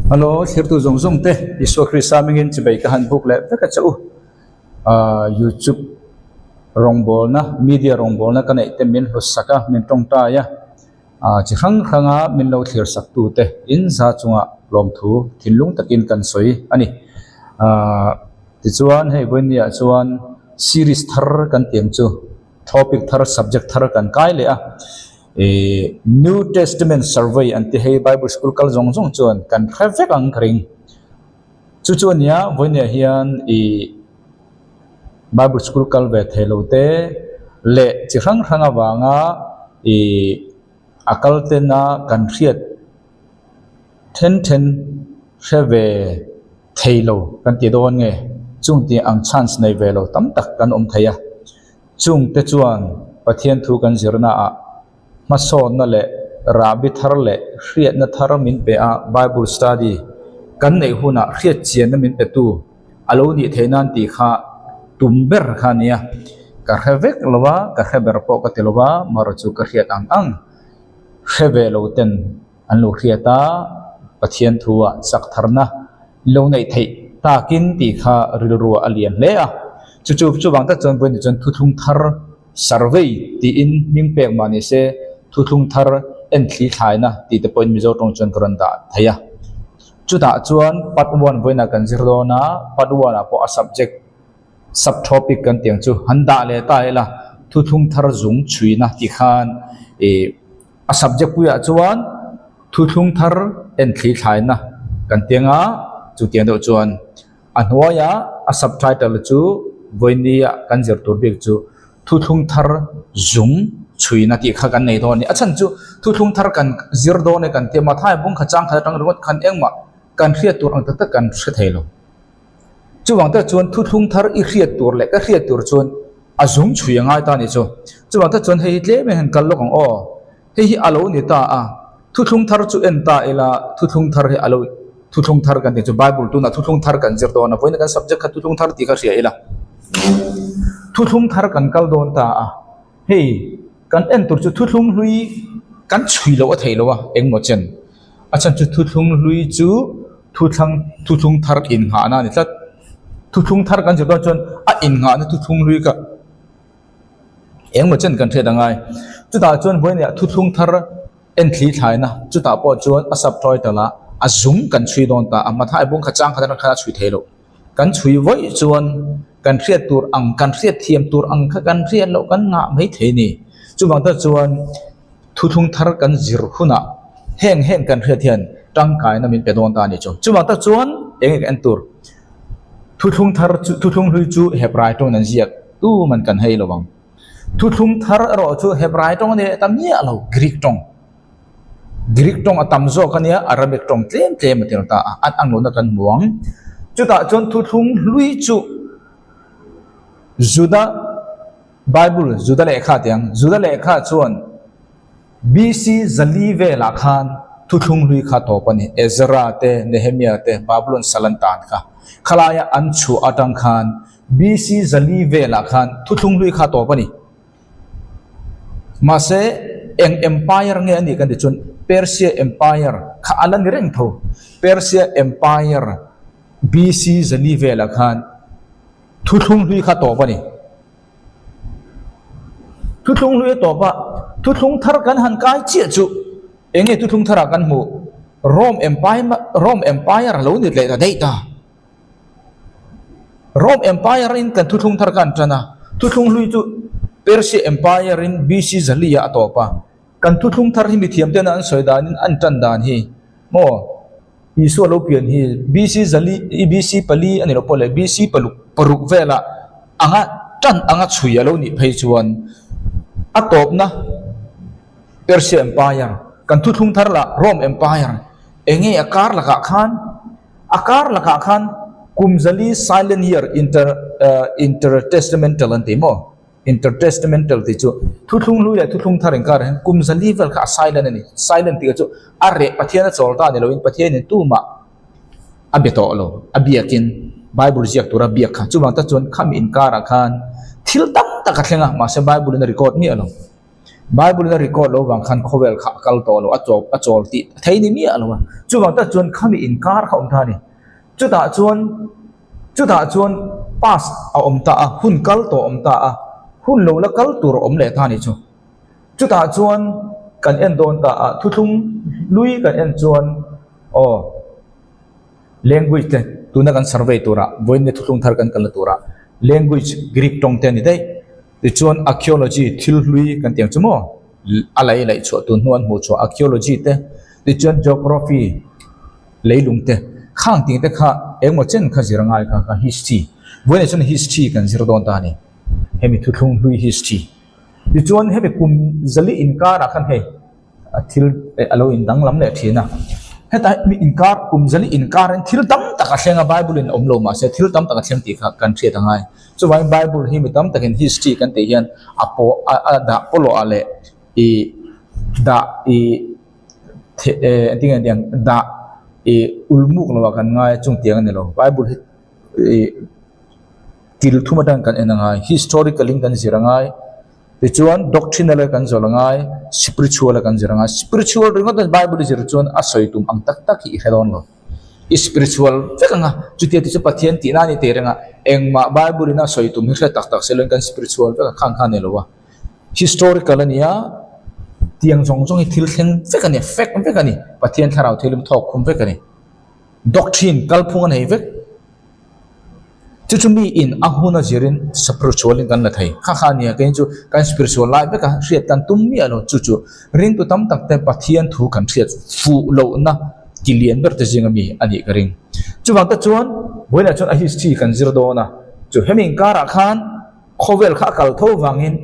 Hello, here to zong zong te. Isu Krista mingin cibai kahan book le. Teka cau. YouTube rongbol na media rongbol na kana ite min husaka min tong ta ya. Chihang khanga min lo thir sak tu te. In za chunga lom thu thinlung takin kan soi ani. Ti chuan hei boinia chuan series thar kan tiam chu. Topic thar subject thar kan kai le a. New Testament survey anti hey Bible school kal zong zong chuan kan khafek ang kring chu chuan ya voinia hian Bible school kal ve thelo te le chi rang ranga wanga akal te na kan riat ten sheve thelo kan ti don nge chung ti ang chance nei velo tam tak kan thaya chung te chuan pathian thu kan zirna a mason na le rabi thar le hriat na thar min pe a Bible study kan nei huna hriat chian na min pe tu alo ni theinan ti kha tumber kha nia ka hevek lowa ka heber po ka telowa mar chu ka hriat ang heve lo ten an lo hriata pathian thuwa sak tharna lo nei thei takin ti kha rilruwa alian le a chu bang ta chon boi chon thu thung thar survey ti in ming pek mani se thu thung thar en thli thlai na ti te point mizo tong chon karan da thaya chu da chuan part 1 boina kan zirdo na part 1 a po a subject subtopic kan tiang chu handa le ta ela thu thung thar zung chui na ti khan a subject puya chuan thu thung thar en thli thlai na kan tianga chu tiang do chuan anhuaya a subtitle chu voinia kan zir tur bik chu thu thung thar zung chui na ti kha kan nei do ni achan chu thu thung thar kan zir do ne kan te ma thai bung kha chang kha tang ro khan engma kan hriat tur ang ta kan hre thelo chu wang ta chuan thu thung thar i hriat tur le ka hriat tur chuan a zung chui ngai ta ni chu wang ta chuan hei tle me han kal lo kang o hei hi alo ni ta a thu thung thar chu en ta ela thu thung thar he alo thu thung thar kan ti chu Bible tu na thu thung thar kan zir do na voina kan subject kha thu thung thar ti kha ria ela thu thung thar kan kal don ta a hei kan en tur chu thu thung hlui kan chui lo a thei lo wa eng mo chen achan chu thu thung hlui chu thu thung thar in ha na ni tlat thu thung thar kan chu don chon a in nga na thu thung hlui ka eng mo chen kan the dangai chu ta chon boy ne thu thung thar en thli thlai na chu ta po chon a subtitle la a zum kan chui don ta ama thai bung kha chang kha chui thei lo kan chui voi chuan kan hriat tur ang kan hriat thiam tur ang kha kan hriat lo kan nga mai thei ni chu bang ta chuan thu thung thar kan zir khuna heng kan hriat hian tang kai na min pe don ta ni chu bang ta chuan eng en tur thu thung hlui chu hebrai tong nan ziak tu man kan hei lo bang thu thung thar ro chu hebrai tong ne tam ni alo greek tong atam zo kania arabic tong tlem tel ta at ang lo na kan muang chu ta chuan thu thung hlui chu Juda Bible Juda le kha chuan BC Zalive la khan thu thung hlui kha to pani Ezra te Nehemiah te Babylon salantan kha khalaya anchu atang khan BC Zalive la khan thu thung hlui kha to pani mase eng empire nge ani kan chun Persia empire kha alan reng tho Persia empire BC Zalive la khan thu thung hlui kha to pani thu thung hlui to pa thu thung thar kan han kai chia chu enge thu thung thar kan mu Rome empire lo ni le da data Rome empire in kan thu thung thar kan trana thu thung hlui chu Persia empire in BC Zalia to pa kan thu thung thar hi mi thiam te na an soidan in an tan dan hi mo isu lo pian hi BC Zali BC pali ani lo pole BC paruk vela anga chui alo ni phei chuan atop na Persia empire kan thu thung thar la Rome empire enge akar laka khan kumzali silent year intertestamental antimo intertestamental ti chu thu thung lu ya thu thung thar engkar kumzali vel kha silent ti chu are pathian cholta ne loin pathian ni tu ma abeto lo abiakin Bible ziak tura biak kha chuwang ta chon kham in kara khan thil tam ta ka thlenga ma se Bible na record mi alo Bible na record lo wang khan khovel kha kal to lo achol ti thei ni mi alo chu wang ta chuan khami inkar kha om tha ni chu ta chuan pas a om ta a hun kal to om ta a hun lo la kal tur om le tha ni chu ta chuan kan en don ta a thu thung lui kan en chuan o language te tu na kan survey tura voin ne thu thung thar kan kal tura language Greek tong te ni dei ti chuan archaeology thil lui kan tiang chumo alai lai chu tu nuan mu chu archaeology te ti chuan geography leilung te khang ting te kha engmo chen kha zirangai kha history voin ne chun history kan zir don ta ni hemi thu thung lui history ti chuan hemi kum zali inkar a khan he thil alo in dang lam le thina heta mi inkar kum zali inkar en thil tam taka hlenga Bible in omlo ma se thil tam taka thleng ti kha kan thria tangai chu wai Bible hi mi tam takin history kan te hian apo da polo ale i da i tinga da i ulmuk lo kan ngai chung tiang ne lo Bible hi til thuma dang kan enangai historical kan zirangai ti chuan doctrinal kan zolangai spiritual kan zirangai spiritual ringot Bible zir chuan a soitum ang tak tak hi helon lo spiritual fekanga chutia ti pathian ti na ni te renga engma Bible na soitum hi tak tak selon kan spiritual feka khang khan ne lo wa historical ania tiang jong jong hi thil thleng fekani fekani pathian tharau thilim thok khum fekani doctrine kalphung an hei vek chuchumi in ahuna jirin spiritual kan la thai kha nia kan chu kan spiritual life ka hriat kan tummi alo chu ring tu tam tak te pathian thu kan hriat fu lo na kilian ber te jingami ani ka ring chu wang ta chuan boina chuan a history kan zir do na chu hemin kara khan khovel kha kal tho wangin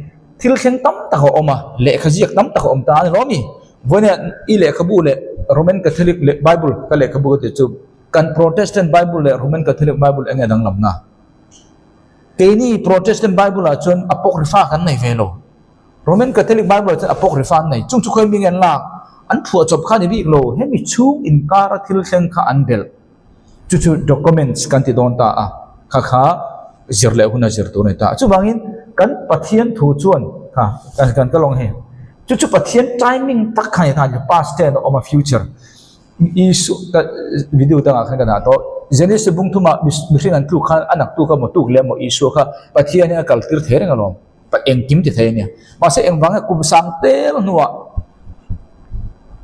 thil thleng tam tak oma le khajiak tam tak om ta ni lomi boina i le khabu le Roman Catholic le Bible ka le khabu te chu kan Protestant Bible le Roman Catholic Bible enge dang lamna Kini Protestant Bible a chun apocrypha kan nei velo Roman Catholic Bible chun apocrypha nei chung chu khoi mi ngen la an thua chop kha ni bi lo hemi chu in kara thil thleng kha an bel chu documents kan ti don ta a kha zir le huna zir tu nei ta chu bangin kan pathian thu chuan kha kan ka long he chu pathian timing tak khai ta past tense or future isu video ta kha kana to Genesis bung thuma mihring an tu khan anak tu ka mo tu le mo isu kha pathian ne kal tir thereng alom pa eng kim ti thei ne ma se eng wanga kum sang tel nuwa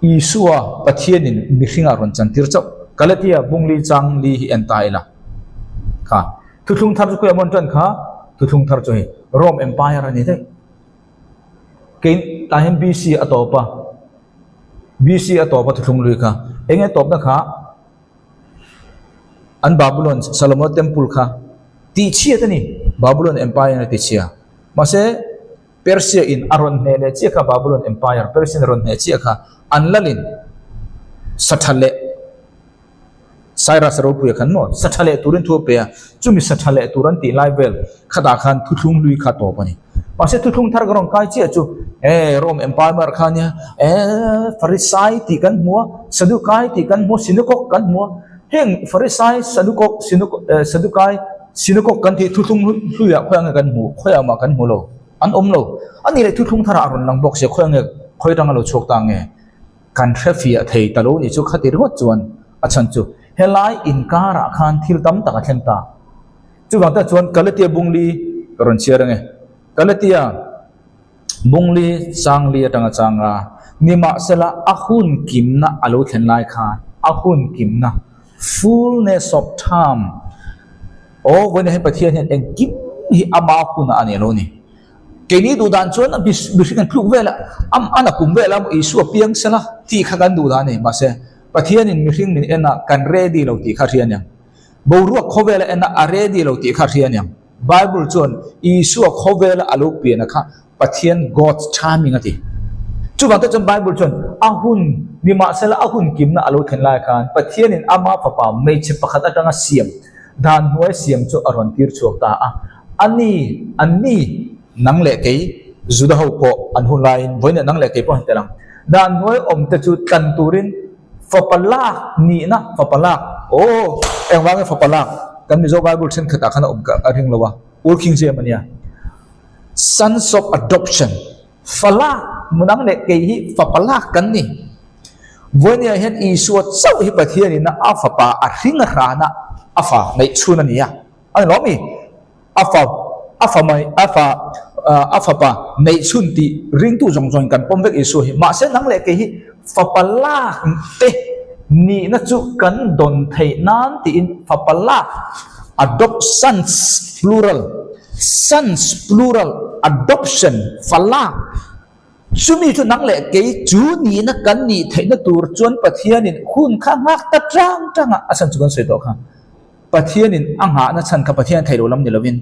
isua pathian in mihring a ron chan tir chau kalatia bungli chang li hi entaila kha thuthung thar ko amon tan kha thuthung thar cho hi Rome Empire ani the kein time BC atopa thuthung lui kha enge top na kha an Babylon Solomon temple kha ti chia tani Babylon Empire na ti chia mase Persia in aron ne le chia kha Babylon Empire Persian ron ne chia kha anlalin sathale Cyrus ropu khan mo sathale turin thu pe chumi sathale turan ti level khada khan thuthung lui kha to pani mase thuthung thar garong kai chia chu Rome Empire khania Pharisai ti kan mo Sadukai ti kan mo sinukok kan mo heng Pharisai Sadukai sinukok kan thi thuthung hluya khoyang kan mu khoyama kan mu lo an lo ani le thuthung thara aron lang bok se khoyang khoirang lo chok ta nge kan trafia thei talo ni chu khatir ho chuan achan chu helai inkara khan thil tam taka thlenta chu wangta chuan Galatia bungli ron chiarang Galatia bungli changli atanga changa nima sela ahun kimna alo thlenlai khan ahun kimna fullness of time when he pathian en kim hi ama kuna ani lo ni keni du dan chuan bisikan pluk vela ana kum vela mo isu piang sela ti khagan du da ni ma se pathian in mihring min ena kan ready lo ti kha rian yang boru khowela ena a ready lo ti kha rian yang Bible chuan isu khowela alo pi na kha pathian God's timing ati chu bang ta Bible chuan ahun nima sela ahun kimna alo thenlai khan pathian in ama papa mei che pakhat atanga siam dan hoi siam chu aron tir chuak ta a ani nang le kei zuda ho po an hun lain voina nang le kei po telang dan hoi om te chu tan turin fapala ni na fapala engwang fapala kan mi zo Bible chen khata khana ka aring lawa working je mania sons of adoption fala nang le ke hi fa pala kan ni vonia hen isu chau hi pathian in afa pa a ring rana afa nei chuna nia an lo mi afa mai afa pa nei chun ti ring tu jong jong kan pom vek isu hi ma se nang le ke hi fa pala te ni na chu kan don thei nan ti in fa pala adoptions plural adoption fala sumi chu nang le ke chu ni na kan ni thei na tur chuan pathian in hun kha ngak ta trang asan chu kan sei to kha pathian in anga na chan kha pathian thei lo lam ni lovin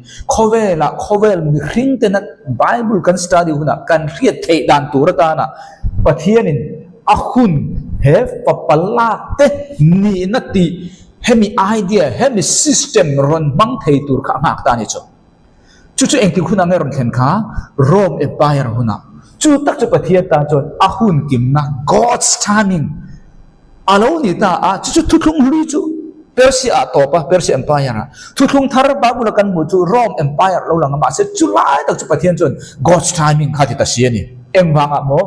khovel mi ring te na bible kan study huna kan riat thei dan tur ta na pathian in a hun he papala te ni na ti hemi idea hemi system ron bang thei tur kha ngak ta ni chu chu engti khuna ngai ron thlen kha Rome Empire huna chu tak chu pathian ta chon a hun kim na God's timing alo ni ta a chu thuthung huri chu Persia topa Persia Empire thuthung thar babula kan mu chu Rome Empire lo lang ma se chu lai tak chu pathian chon God's timing kha ti ta sia ni engwanga mo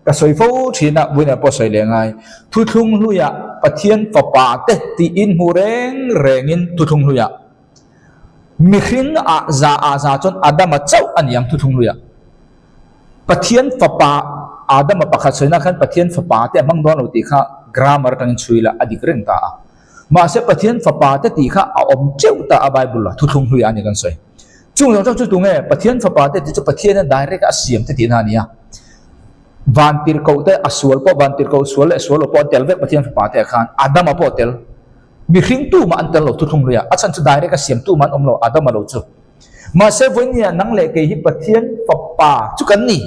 ka soifo thina buina po soi lengai thuthung hluya pathian papa te ti in hu rengin thuthung hluya mi khin a za chon adam a chau aniang thuthung hluya pathian papa adam a pakha soina khan pathian papa te mang don lo ti kha grammar tang chuila adik reng ta ma se pathian papa te ti kha a om cheu ta a bible thuthung hluya ani kan soi chung lo chu tu nge pathian papa te ti chu pathian direct a siam te ti na nia van tir ko te asual po van tir ko sual po tel vek pathian papa te khan adam a po tel mi khing tu ma an tel lo tu thung ria achan chu direct ka siam tu man om lo adam a lo chu ma se vonia nang le ke hi pathian papa chu kan ni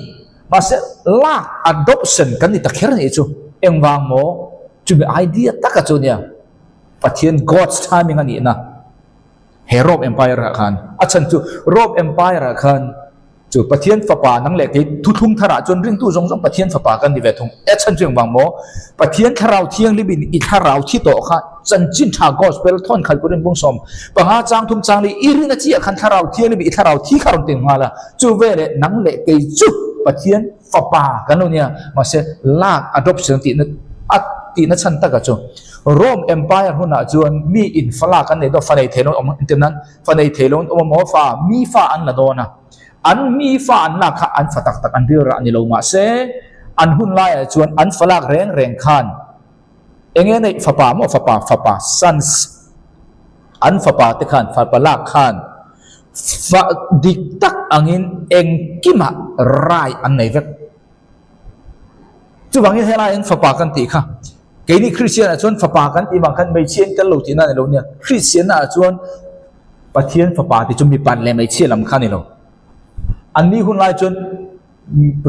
ma se la adoption kan ni ta kher ni chu engwang mo chu be idea taka chu nia pathian God's timing ani na he Rome Empire khan achan chu Rome Empire khan chu pathian papa nang le ke thu thum thara chon ring tu jong jong pathian papa kan ni ve thung achan cheng wang mo pathian tharau thiang libin I tharau thi to kha chan chin tha gospel thon khal kurin bung som panga chang thum chang li irina chi khan tharau thiang libi tharau thi kharon ting hala chu ve le nang le ke chu pathian papa kan nia ma se la adoption ti na ti na chan ta ka chu Rome Empire huna chuan mi in fala kan nei do fanei thelon om intenan fanei thelon om mo fa mi fa an la dona an mi fa an la kha an fatak tak an rir ani lo ma se an hun lai chuan an falak reng khan enge nei fapa sons an fapa te khan fa palak khan fa dik tak angin eng kima rai an nei vek chu bangin hela en fapa kan ti kha ke ni Christian chuan fapa kan ti bang kan mei chen kan lo ti na lo nia Christian a chuan pathian fapa ti chu mi pan le mei chiam lam khan ni lo an ni hun lai chun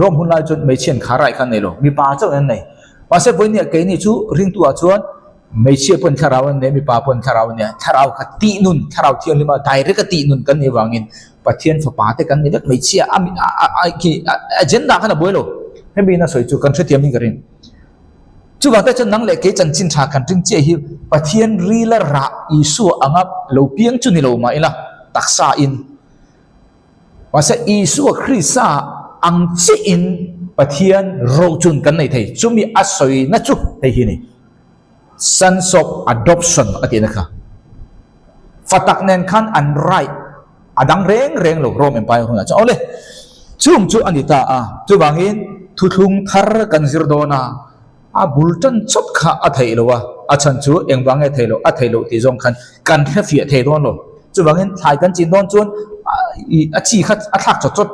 rom hun lai chun mei chen kharai khan nei lo mi pa chau an nei ma se voinia ke ni chu ring tu a chuan mei chia pon tharau an ne mi pa pon tharau nia tharau kha ti nun tharau thiang lima direct ka ti nun kan ni wangin pathian fapa te kan ni dak mei chia ki agenda khana boilo hemi na soi chu kan thre tiam ni garin chu ga ta chen nang le ke chan chin tha kan ring che hi pathian ri la ra isu angap lo piang chu ni lo ma ila taksa in wasa isu Krista ang chi in pathian ro chun kan nei thei chumi asoi na chu thei hi ni sons of adoption atina kha fatak nen khan an right adang reng lo Rome Empire huna cha ole chung chu anita a chu bangin thuthung thar kan zir dona a bultan chop kha a thei lo wa a chan chu engwang e thei lo a thei lo ti jong khan kan kha fia thei don lo chu bangin thai kan chin don chun a chi khat a thak chot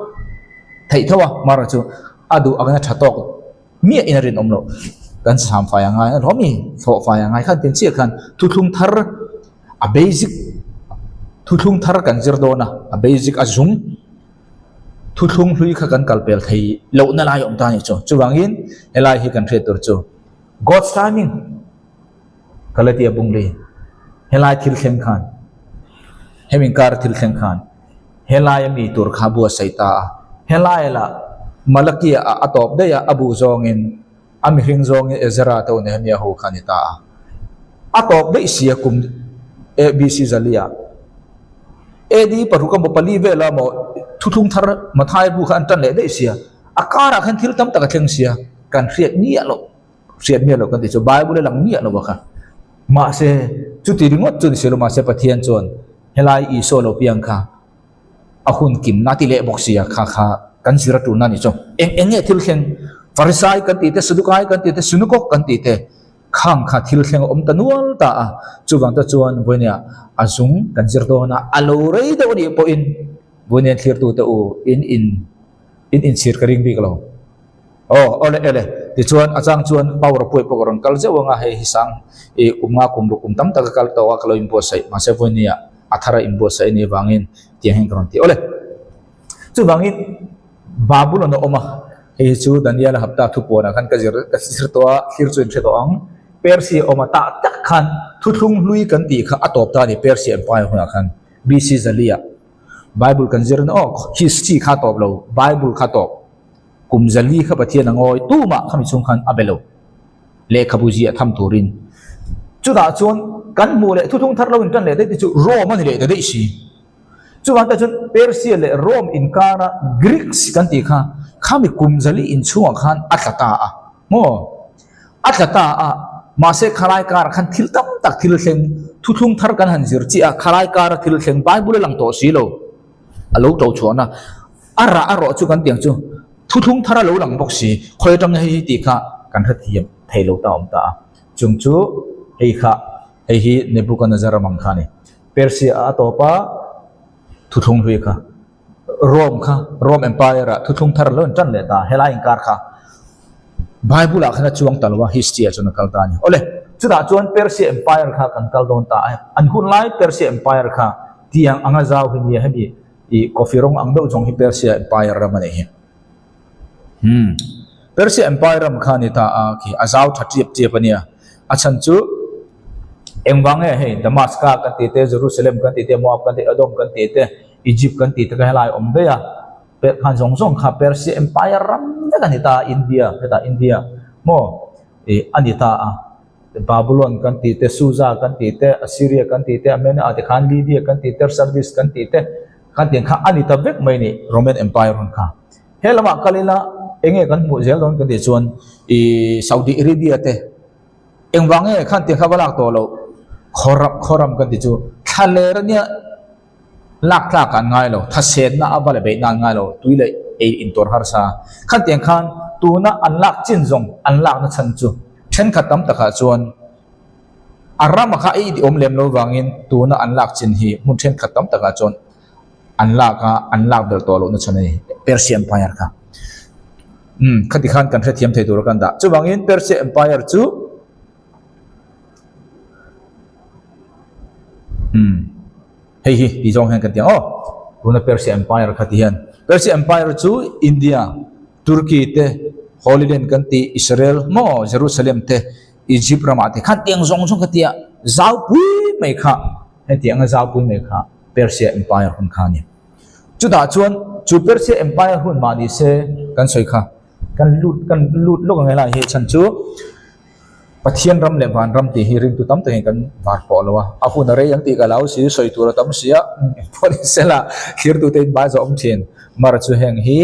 thei thawa mara chu adu agana thatok mi inarin omlo kan sam fa yang ai romi tho fa yang ai khan tin chi khan thuthung thar a basic thuthung thar kan zir dona a basic azum thuthung hlui kha kan kalpel thei lo na lai om ta ni chu wangin elai hi kan thre tur chu God's timing kalatia bungli helai thil khem khan hemin kar thil khem khan helai mi tur kha bu saita helai la malakia atop de ya abu zongin ami hring zong ezra to ne mia ho khanita atop de sia kum abc zalia edi parukam pali vela mo thuthung thar mathai bu khan tan le de sia akara kan thil tam taka thleng sia kan riat ni alo riat ni alo kan ti chu bible lang ni alo baka ma se chu ti ringot chu selo ma se pathian chon helai I so lo piang kha ahun kim na ti le bok sia kha kan sira tu na ni chu enge thil thleng farisai kan ti te sadukai kan ti te sunukok kan ti te khang kha thil thleng om tanual ta a chuwang ta chuan boinia azung kan zir do na alo rei do ni po in boinia thlir tu te u in sir karing bi kalo ole ti chuan achang chuan power poi pokoron kal jewanga he hisang e umnga kumru kum tam tak kal tawa kalo impo sai ma se boinia athara impo sai ni wangin tiang heng kron ti ole chu wangin babulon no oma he chu daniel hapta thu pona kan ka zir to thlir chuin the to ang persi oma ta tak khan thuthung lui kan ti kha atop ta ni persi empire huna khan bc zalia bible kan zir no history kha top lo bible kha top kum zali kha pathian angoi tu ma khami chung khan abelo le khabuji atham turin chu da chon kan mu le thuthung thar lo in kan le de chu rome ani le de si chu wang ta chun persi le rome in kana greeks kan ti kha khami kum zali in chuang khan atlata a mo atlata a ma se khalai kar khan thil tam tak thil thleng thuthung thar kan han zir chi a khalai kar thil thleng bible lang to si lo alo to chona ara aro chu kan tiang chu thuthung thara lo lang bok si khoi tang hi ti kha kan ha thiam thailo ta om ta chung chu ei kha ei hi nebuchadnezzar mang kha ni persia atopa thuthung hui kha rome empire a thuthung thar lon tan le ta helai kar kha bible a khana chuang talwa history chona kalta ni ole chuda chuan persia empire kha kan kal don ta an hun lai persia empire kha tiang anga zaw hi ni hemi I coffee rong ang do jong hi persia empire ramane hi persia empire ram khani ta a ki azaw thathiap che pania achan chu engwange he damascus kan ti te jerusalem kan ti te moab kan ti adom kan ti te egypt kan ti te ka helai om de ya pe khan jong kha persia empire ram de kan ta india mo anita a babylon kan ti te suza kan ti te assyria kan ti te amena ate khan lydia kan ti te sardis kan ti te kan tiang kha anita vek mai ni roman empire hon kha helama kalila enge kan mu zel don kan ti chuan saudi arabia te engwange khan ti kha balak to lo khoram kan ti chu thaler nia lak kan ngai lo thasen na abale be na ngai lo tuile in tor har sa khan tiang khan tu na anlak chin zong anlak na chan chu then khatam takha chuan arama kha di omlem lo wangin tu na anlak chin hi mun then khatam takha chuan anlak del to lo na chane persia empire kha khati khan kan thiam thei tur kan da chu wangin persia empire chu hei hi di jong han kan tiang tuna persia empire khatian persia empire chu india turkey te holy land kan ti israel mo jerusalem te egypt ramate khan tiang jong khatia zau pui mai kha he tiang zau pui mai kha persia empire hun khani chu da chuan chu persia empire hun mani se kan soi kha kan lut lo ngai la he chan chu pathian ram le van ram ti hi ring tu tam te kan var po lawa a hu na re yang ti ka lau si soi tu tam sia poli sela khir tu te ba zo om thin mar chu heng hi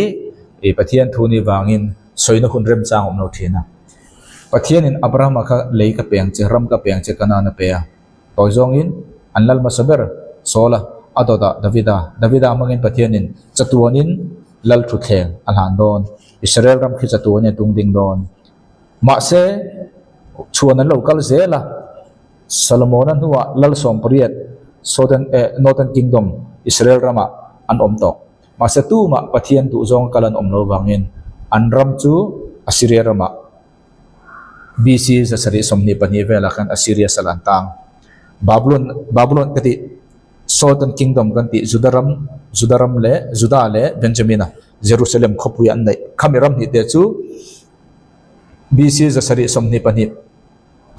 pathian thu ni wangin soi na hun rem chang om no thina pathian in abraham kha lei ka peng che ram ka peng che kana na pe a toy zong in anlal masaber sola adoda davida mangin pathian in chatuanin lal thu thleng alhan don israel ram khi chatuan ne tung ding don ma se chuan an local zela solomon an huwa lal som priat northern kingdom israel rama an om tok ma se tu ma pathian tu zong kalan om lo wangin an ram chu assyria rama bc za sari somni pani vela kan assyria salantang babylon kati southern kingdom kan ti juda le benjamin jerusalem khopu an nei khamiram ni te chu bc za sari somni pani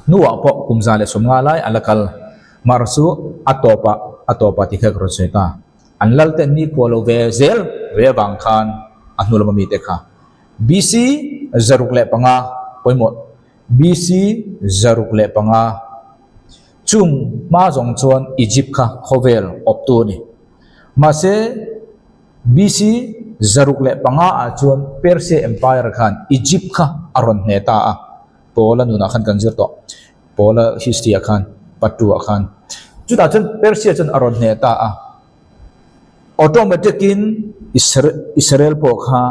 nuwa po kumza le somnga lai alakal marsu atopa ti khak ro cheta anlal te ni polo ve zel ve bang khan anul mami te kha bc zaruk le panga poimo bc zaruk le panga chung ma jong chuan egypt kha khovel optu ni ma se bc zaruk le panga a chuan Persia Empire khan Egypt kha aron neta a pola nuna khan kan zir to pola history khan patu khan chuta chun Persia chun aron neta a automatic in Israel po kha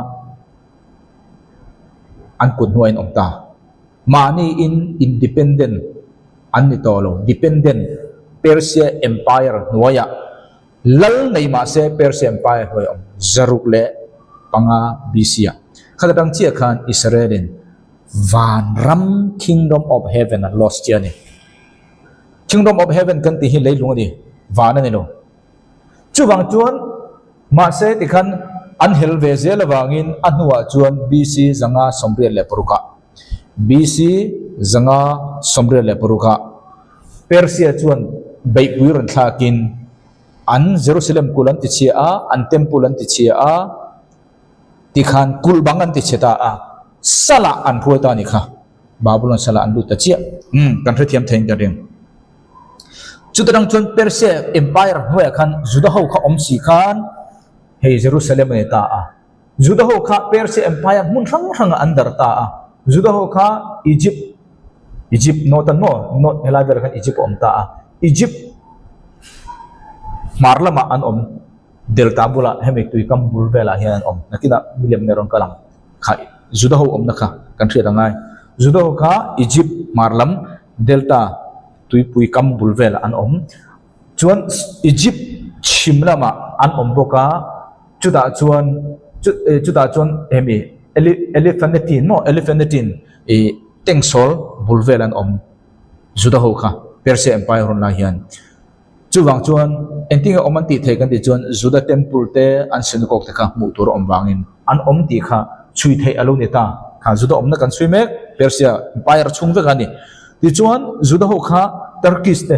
an kun huain omta mani in independent an ni tolo dependent Persia Empire nuaya lal nei ma se Persia Empire hoi om zaruk le panga bisia khalatang chia khan Israelin van ram kingdom of heaven lost chia ni kingdom of heaven kan ti hi leilung ni van ni lo chuwang chuan ma se ti khan an hel ve zel wangin anwa chuan BC zanga sombriel le puruka BC zanga sombriel le puruka Persia chuan bei puiran thakin an Jerusalem kulan ti chia a an temple an ti chia a ti khan kulbangan ti cheta a sala an phuata ni kha Babylon sala an lu ta chia kan thiam theng ta ding chutang chuan Persia Empire hoi khan juda ho kha omsi khan hei Jerusalem ne ta a juda ho kha Persia Empire mun rang andar ta a juda ho kha Egypt notan mo not helaver khan Egypt om ta a Egypt marlama an om delta bula hemik tui kam bulvela hian om nakina million neron kalang kha juda ho om nakha country rangai juda ho kha Egypt marlam delta tui pui kam bulvel an om chuan Egypt chimlama an om boka chuda chuan hemi elephantin e tengsol bulvel an om juda ho kha Persia Empire ron la hian chuwang chuan entinga omanti thekan ti chuan Juda temple te an sinukok te kha mu tur om wangin an om ti kha chui thei alo neta kha Juda omna kan chui mek Persia Empire chung ve gani ti chuan Juda ho kha Turkish te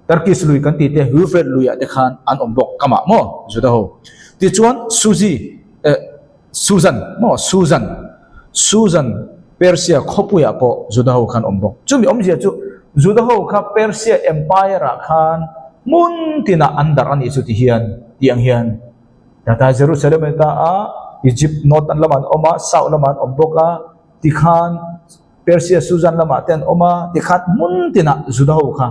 Turkish lui kan ti te Hufred lui ate khan an om bok kama mo Juda ho ti chuan Susan Persia khopuya po Juda ho khan om bok chumi om je chu Juda ho kha Persia Empire khan mun tina andar ani chu ti hian tiang hian data Jerusalem ta a Egypt northern laman oma south laman omboka ti khan Persia Susan lama ten oma ti khat mun tina Juda ho kha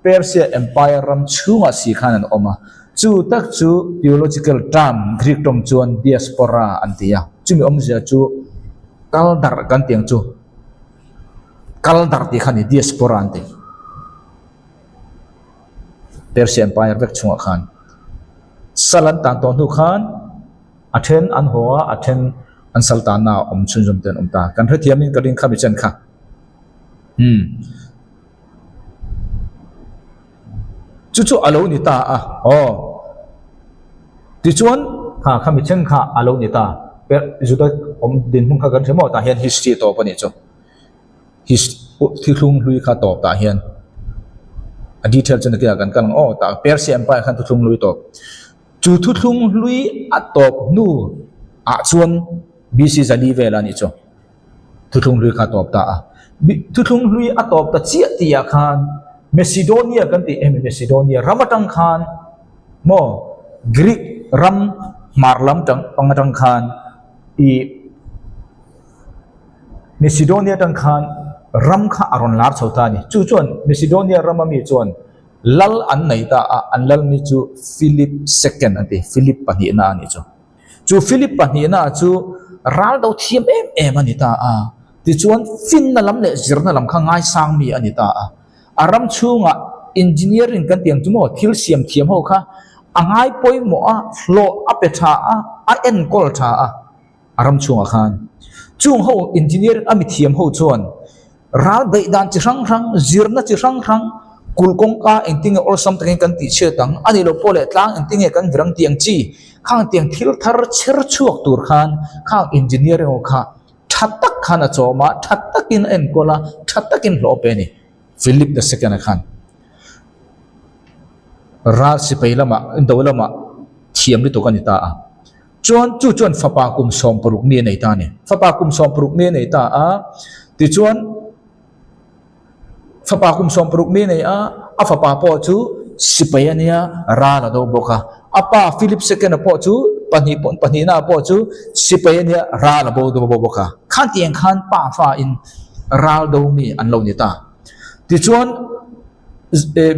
Persia Empire ram chunga si khan an oma chu tak chu theological term Greek tom chuan diaspora antia chumi om ja chu kaldar kan tiang chu kaldar ti khani diaspora ante Persia Empire vek chunga khan salan tan ton hu khan athen an hoa athen an sultana om chunjum ten umta kan re thiamin kading kha bichan kha chu alo ni ta a ti chuan kha bichan kha alo ni ta per juda om din hung kha kan themo ta hian history to pani chu thilung hlui kha to ta hian a detail chen kia kan ta Persia Empire khan thung lui to chu thung lui atop nu a chuan BC zali vela ni chu thung lui kha top ta thung lui atop ta chia tia khan Macedonia kan ti Macedonia ramatang khan mo Greek ram marlam tang pangatang khan i Macedonia tang khan ram kha aron lar chauta ni chu chuan Macedonia ramami chuan lal an nei ta an lal ni chu Philip II ante Philip pani na ni chu Philip pani na chu ral do thiam em ani ta ti chuan fin na lam le zirna lam kha ngai sang mi ani ta aram chunga engineering kan tiang chu mo thil siam thiam ho kha angai poi mo flow apetha a en kol tha aram chunga khan chung ho engineer ami thiam ho chuan ral bei dan chi rang zirna chi rang kulkong ka engting or something kan ti che tang ani lo pole tlang engting kan vrang tiang chi khang tiang thil thar cher chuak tur khan khang engineering o kha thatak khana choma thatakin en kola thatakin lo pe ni Philip II khan ral si peilama indolama thiam ri to kan ta chuan fapa kum som puruk mi nei ta ni fapa kum som puruk mi nei ta ti chuan fapa kum som puruk mi nei fapa po chu sipaya nia ra la do boka apa Philip II po chu pani na po chu sipai ni ra la bo do bo kha khan tiang khan pa fa in ral do mi an lo ni ta ti chuan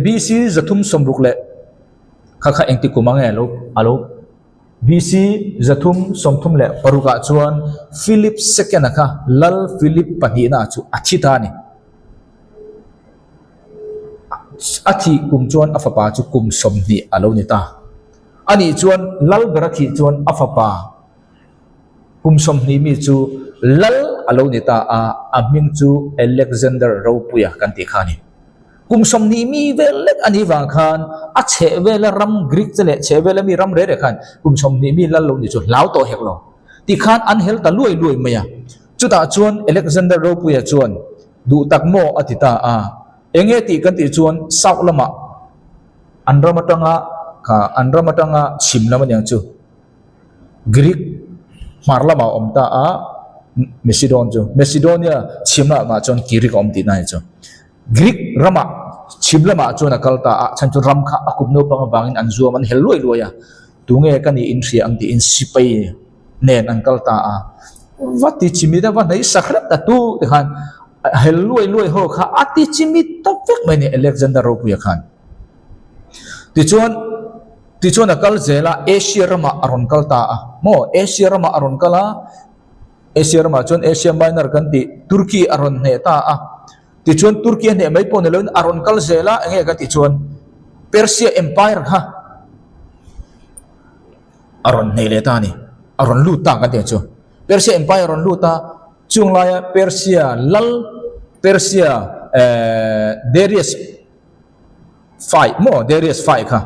BC zathum somruk le kha engti kumang e lo alo BC zathum somthum le paruka chuan Philip second kha lal Philip pani na chu athita ni athi kum chuan afapa chu kum som ni alo ni ta ani chuan lal berathi chuan afapa kum som ni mi chu lal alo ni ta a aming chu Alexander Ropuya kan ti khani kum som ni mi velek ani wang khan a che vela ram Greek chele che vela mi ram re re khan kum som ni mi lal lo ni chu lau to hek lo ti khan an hel ta luai luai maya chu ta chuan Alexander Ropuya chuan du tak mo atita a enge ti kan ti chuan sau lama anramatanga chimlama yang chu Greek marlama omta a Macedonia chimla ma chon Kirik om ti nai chu Greek rama chimlama chon akalta a chan chu ram kha akup no pang bangin anzuam an hel loi loya tunge kani in ri ang ti in sipai nen ankalta a vati chimida va nei sakhrap ta tu te khan hel loi ho kha ati chimi topek mai ni Alexander Ropuya khan ti chuan akal zela Asia rama aron kalta a mo Asia rama aron kala Asia rama chuan Asia Minor kan ti Turkey aron ne ta a ti chuan Turkey ne mai pon lon aron kal zela enge ka ti chuan Persia Empire kha aron ne le ta ni aron lu ta ka ti chu Persia Empire aron lu ta chung la Persia lal Persia Darius 5 kha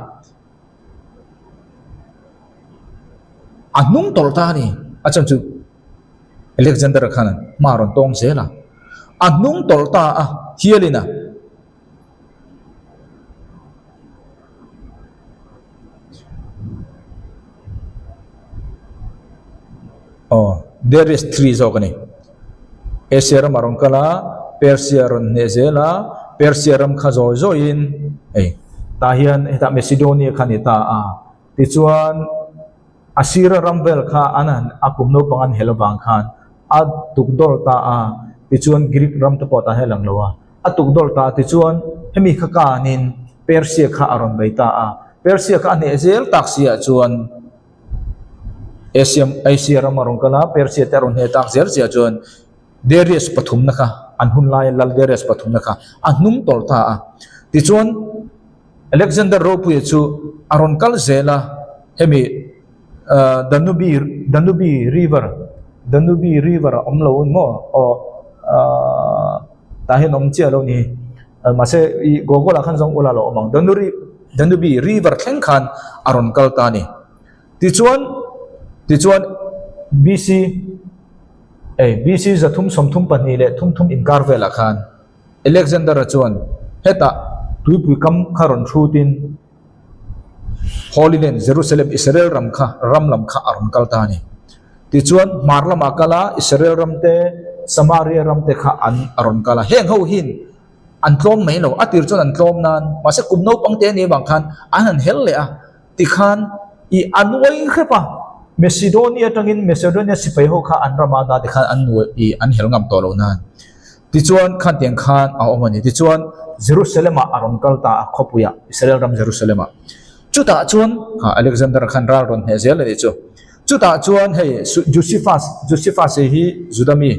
anung tolta ni acham chu Alexander khan maron tong sela anung tolta a hialina Darius 3 zo kani Asia ram aron kala Persia ron nezela Persia ram khazo zo in tahian eta Macedonia khanita a ti chuan Asira rambel kha anan akum no pangan helobang khan ad tukdol ta a ti chuan Greek ram ta pota helang lowa atukdol ta ti chuan hemi kha kanin Persia kha aron baita a Persia kha ne zel taksia chuan Asia ram aron kala Persia teron he tak zel sia chuan Darius pathum na kha anhun lai lal Darius pathum na kha anum tol ta a ti chuan Alexander Ropuya chu aron kal zela hemi Danube River omlo mo o tahin omchia lo ni mase gogola khan jong ula lo omang Danube River thleng khan aron kal ta ni ti chuan BC zathum somthum pani le thum inkar vela khan Alexander chuan heta tuipui kam kharon thutin Holy Land Jerusalem Israel ram lam kha aron kalta ni ti chuan marlam akala Israel ramte Samaria ramte kha an aron kala heng ho hin an tlom mai lo atir chuan an tlom nan mase kumno pangte ni bang khan an hel le a ti khan I anwai khepa Macedonia sipai ho kha an ramada ti khan an hel ngam to lo nan ti chuan khan tiang khan a omani ti chuan Jerusalem aron kalta khopuya Israel ram Jerusalem chuta chuan Alexander khan ral ron he zel le chu chuta chuan hei Josephus hi Judami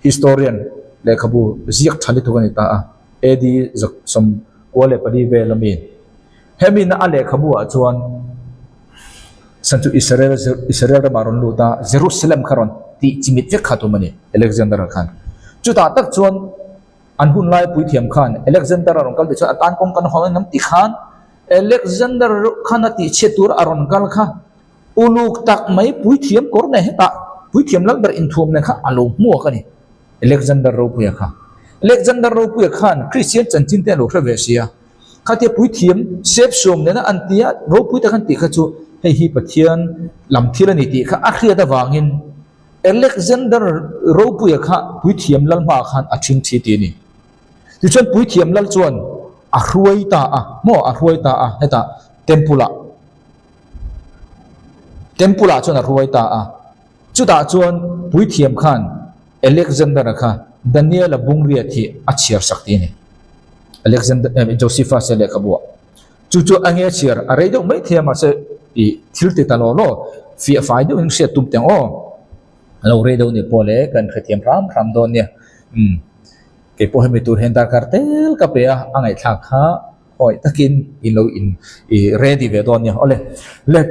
historian le khabu ziak thali thogani ta edi som wale padi velami hemin ale khabu a chuan santu Israel maron luta Jerusalem kharon ti chimit vek khatumani Alexander khan chuta tak chuan anhun lai pui thiam khan Alexander ron kal chu atan kong kan hol nam ti khan Alexander khanati chetur aron kal kha uluk tak mai pui thiam kor ne heta pui thiam lak ber in thum ne kha alo mu kani Alexander Ropuya khan Christian chanchin te lo revesia khate pui thiam sep som ne na antia Ropuya khan ti kha chu hei hi pathian lam thilani ti kha akhria da wangin Alexander Ropuya kha pui thiam lal ma khan athing thi ti ni ti chuan pui thiam lal chuan a hruai ta heta tempula temple chuan a ruai ta a chuta chuan puithiam khan Alexander kha Daniel bungria thi a chiar sakti ni Alexander Josepha se le khabua chu ange chiar a rei do mai thiam a se I thilti talo lo fi fai do in se tum teng o lo rei do ni pole kan khethiam ram don ni ke po hemi tur hen dar kartel ka pe a angai thak kha oi takin in lo in ready ve don ni ole let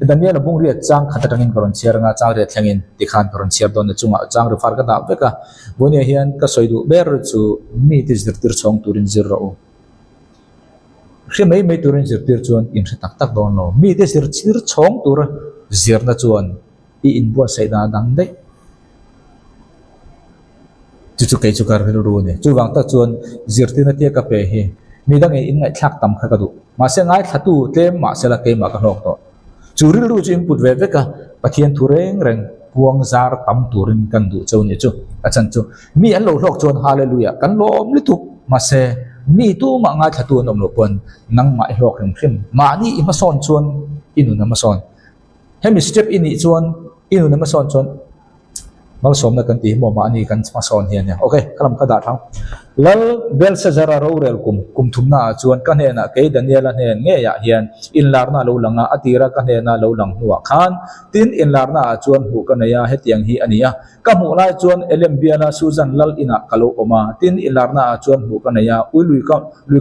Daniel bungria chang khatangin koron chiar nga chang re thlengin tikhan koron chiar don ni chunga chang re far ka da veka bonia hian ka soidu ber chu mi tis dir chong turin zir ro khi mấy turin zir tir chuan in tak don lo mi te zir chong tur zir na chuan I in bua sai da dang dei chu kai chu kar ru ne chu wang ta chuan zir tin na te ka pe hi mi dang in ngai thak tam kha ka du ma se ngai thatu tlem ma se la ke ma ka nok to chu ril ru chu input ve ve ka pathian thu reng puang zar tam turin kan du chau ni chu achan chu mi an lo hlok chuan hallelujah kan lom li tu ma se mi tu ma nga thatu nom lo pon nang ma hlok rem khim ma ni I ma son chuan inu na ma son hemi step ini chuan inu na ma son chuan mal som na kan ti mo ma ni kan ma son hian ya okay kalam ka da thang lal Belshazzar ro rel kum thumna chuan kan he na ke Daniel an hen nge ya hian in larna lo langa atira kan he na lo lang huwa khan tin in larna chuan hu kan ya hetiang hi ania ka mu lai chuan Elembia Susan lal ina kalo oma tin in larna chuan hu kan ya lui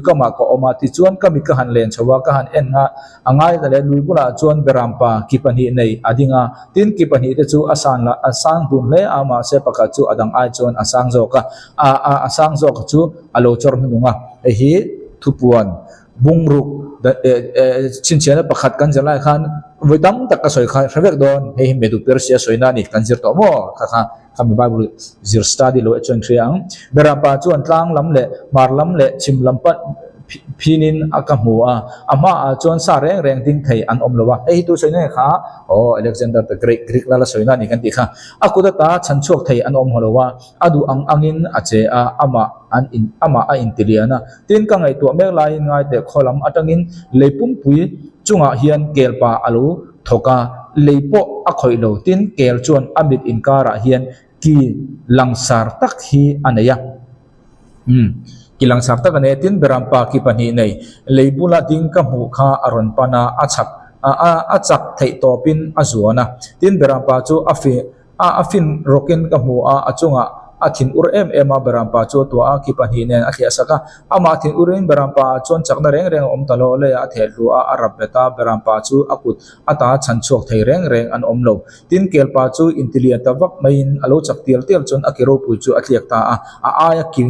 ka ma ko oma ti chuan ka mi ka han len chawa ka han en nga angai da le lui bula chuan berampa kipani nei adinga tin kipani te chu asang dun le ama se paka chu adang ai chuan asang zo ka asang zo chu alo chor hununga hi thupuan bungruk chinchena pakhat kan jalai khan voidam tak ka soi kha hrevek don hei medu persia soina ni kan zir to mo kha kami bible zir study lo chon triang berapa chuan tlang lam le mar lam le chim lam pat phinin akamua ama chuan sa reng ding thei an omlowa ei tu soina kha o Alexander the Greek la soina ni kan ti kha akuda ta chanchuak thei an om holowa adu angin ache ama a intiliana tin ka ngai to mek lai ngai te kholam atangin leipum pui chunga hian kelpa alu thoka leipo a khoilo tin kel chuan amit inkara hian ki langsar tak hi anaya kilang sarta kan tin berampa ki pani nei leibula ding ka mu kha aron pana achak thei topin azuana tin berampa chu afin rokin ka mu achunga athin ur ema berampa chu to ki pani ne athi asaka ama thin urin berampa chon chakna reng om talo le a thelu arab beta berampa chu akut ata chanchok thei reng an omlo tin kelpa chu intilia tawak main alo chak tial chon akiro pu chu atliak ta aya ki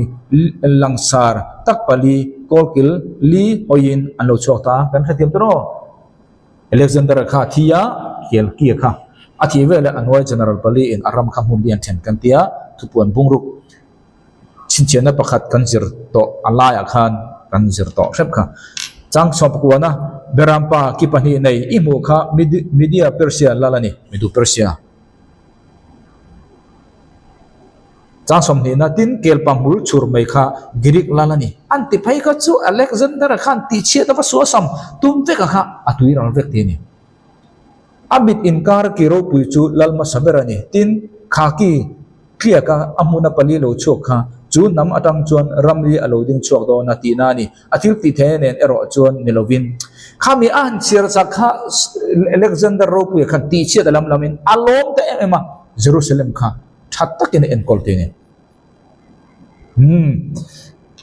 langsar takpali kolkil li oyin anlo chokta kan khatim to Alexander kha thia kel ki kha athi vele anwai general pali in aram khamun lian then kan tia thupuan bungruk chinchena pakhat kan zir to alaya khan kan zir to hrep kha chang sop kuana berampa ki pani nei imu kha media persia lalani medu persia chang som ni na tin kel pamul chur mai kha girik lalani anti phai ka chu Alexander khan ti che ta so sam tum ve ka kha atui ral vek ti ni abit inkar ki ro pui chu lalma saberani tin khaki clear ka amuna pali lo chok kha chu nam atang chuan ramli alo ding chok do na ti na ni athil ti the nen ero chuan nilovin khami an chir sakha Alexander ro pui khan ti che dalam lamin alom te ema Jerusalem kha thattak in enkol te ni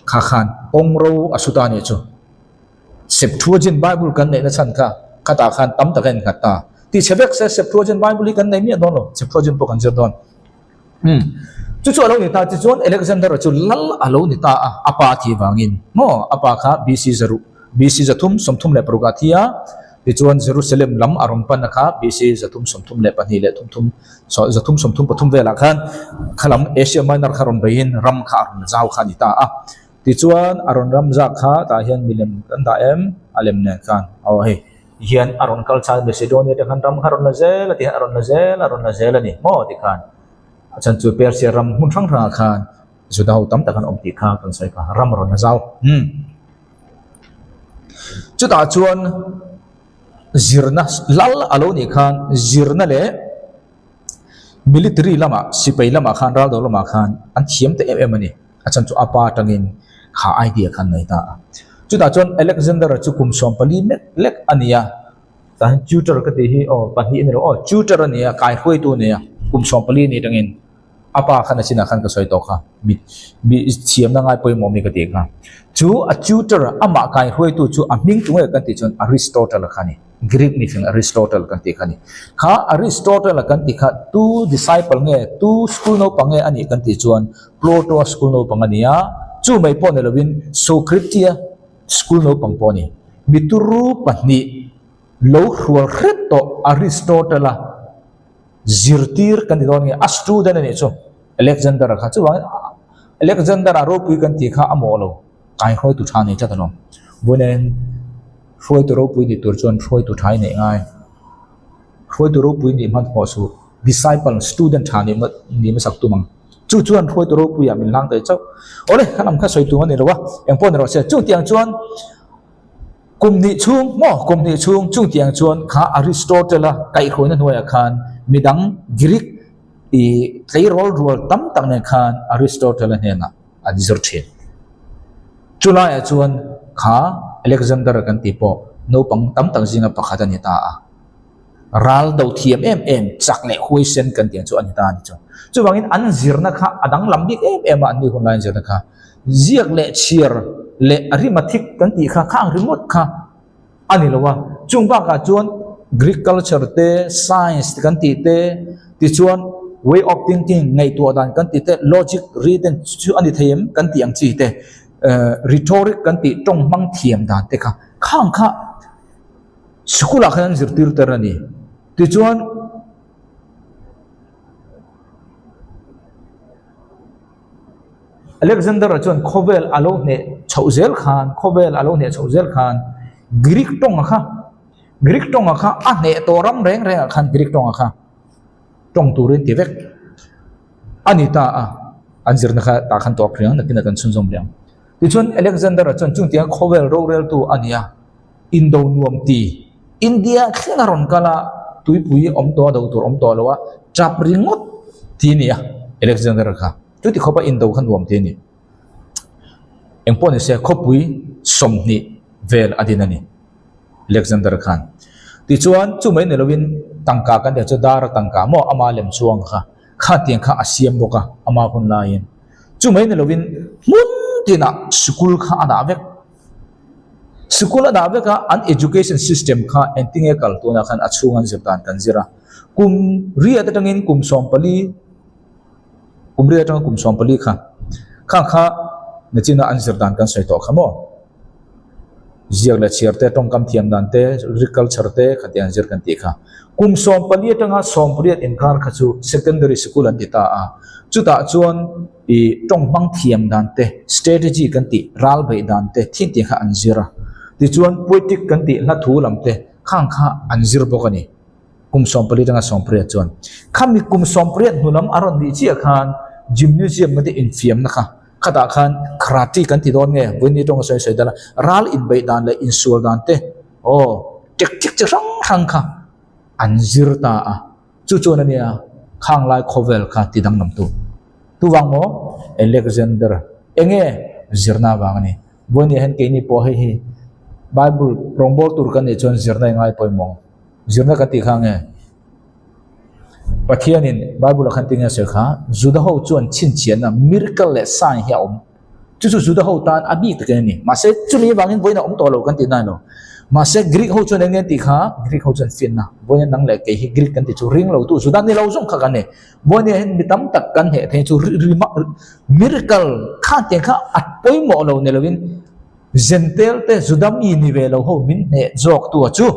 kha khan ongro asutani chu Septuagint Bible kan nei na chan kha kata khan tam taken khata ti chebek se Septuagint Bible kan nei mi don lo Septuagint po kan jer don chu alo ni ta chuan Alexander chu lal alo ni ta apa thi wangin mo apa kha BC zathum somthum le progathia ti chuan Jerusalem lam aron pan kha BC zathum somthum le pani le thum so zathum somthum pathum vela khan khalam Asia Minor kharon bein ram kha aron zau kha ni ta ti chuan aron ram za kha ta hian milem kan da alem ne khan aw he hian aron kalcha Macedonia te khan ram kharon na zel ti aron na zel ani mo ti khan chan chu Persia ram hun thang khan judau tam ta kan om ti kha kan sai kha ram ron na zau chu ta chuan zirna lal alo ni khan zirna le military lama sipai lama khan ral do lama khan an thiam te em ani achan chu apa tangin kha idea khan nei ta chu ta chon Alexander chu kum som pali mek lek ania ta tutor ka te hi o pahi ni ro tutor ania kai khoi tu ne kum som pali ni tangin apa khan achina khan ka soi to kha mi thiam na ngai poi mo mi ka te kha chu a tutor ama kai khoi tu chu a ming tu kan ti chon Aristotle khani Greek ni fing Aristotle kan ti khani kha Aristotle kan ti kha tu disciple nge tu school no pange ani kan ti chuan Plato school no pangania chu mai pon ne lovin Socrates school no pang poni mituru pahni lo rual khreto Aristotle zirtir kan ti don nge a student ani chu Alexander kha chu Alexander aro pui kan ti kha amolo kai khoi tu thani cha tanom bonen khoi tu ro pui ni tur chon khoi tu thai nei ngai khoi tu ro pui ni man ho su disciple student thani ma ni ma sak tu mang chu chuan khoi tu ro pui ya min lang te chau ole khanam kha soi tu ma ni ro wa eng pon ro se chu tiang chuan kum ni chung chu tiang chuan kha Aristotle kai khoi na hnuai khan midang Greek i tlei rol tam tak ne khan Aristotle ne na adizor the chula ya chuan kha Alexander kan tipo no pang tam tak jinga pakhat ani ta ral do thiam em chak le khoi sen kan tiang chu ani ta ni chu wangin an zirna kha adang lambik em ani hunlain zirna kha ziak le chiar le arithmetic kan ti kha khang remote kha ani lowa chungba ka chuan Greek culture te science kan ti te ti chuan way of thinking ngai tu dan kan ti te logic reason chu ani theim kan ti ang chi te rhetoric kan ti tong mang thiam dan te kha khang kha school a khan zirtir terani ti chuan Alexander chuan khovel alo ne chauzel khan Greek tong kha a ne to ram reng khan Greek tong kha tong turin ti vek anita anjir na kha ta khan to priang na kin kan sunjom liang ti chuan Alexander chuan chung tiang khovel ro rel tu ania Indo nuam ti India khingaron kala tuipui om to do tur om to lawa chap ringot ti nia Alexander kha tu ti khopa Indo khan nuam ti ni engpon se khopui somni vel adinani Alexander khan ti chuan chu mai ne lovin tangka kan de chu dar tangka mo ama lem chuang kha tiang kha asiam boka ama kun lain chu mai ne lovin mun tina school kha ana vek school ana vek an education system kha entinge kal tu na khan achungan zetan kan zira kum ria ta tangin kum sompali kha na china an zirdan kan soi to khamo ziak la chiarte tong kam thiam dan te agriculture te khatian zir kan ti kha kum sompali tanga sompriat in kar khachu secondary school an dita chuta chuan I tong mang thiam dan te strategy kan ti ral bai dan te thin ti kha an zira ti chuan poetic kan ti la thu lam te khang kha an zir bokani kum sompali tanga sompriat chuan khami kum sompriat hulam aron di chi khan gymnasium ngati in fiam na kha khata khan karate kan ti don nge buni tong soi soi dala ral in bai dan la in sur dan te tek rang kha anjir ta chu chu na nia khang lai khovel kha ti dang nam tu wang mo Alexander enge zirna wangani buni hen ke ni po hi Bible prombol tur kan ni chon zirna ngai poi mong zirna ka ti khang nge pathianin Bible khan tinga se kha juda ho chuan chin chian na miracle le sign hi om chu juda ho tan abi te ni ma se chumi wangin boina om to lo kan ti na no ma se Greek ho chuan nge ti kha Greek ho chuan fin na boina nang le ke hi Greek kan ti chu ring lo tu juda ni lo jong kha kan ne boina hen mitam tak kan he the chu miracle kha te kha at poi mo lo ne lovin gentle te judam I ni ve lo ho min ne jok tu chu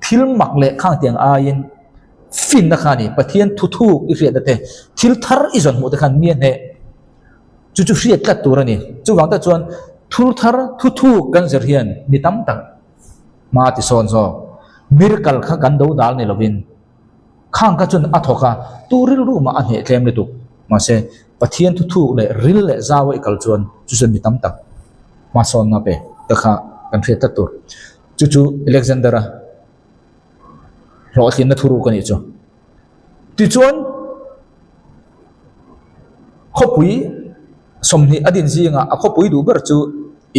thil mak le khang tiang ain fin na khani pathian thu I riat te thil thar I zon mu te khan mien he chu riat tlat turani chu wang ta chuan thul thar thu kan zer hian ni tam tak ma ti son zo miracle kha kan do dal ni lovin khang ka chun athoka turil ru ma ane tlem le tu ma se pathian thu le ril le zawa ikal chuan chu sen ni tam tak ma son na pe ta kha kan riat ta tur chu Alexander lo thin na thuru kan ni chu ti chuan khopui somni adin zinga a khopui du ber chu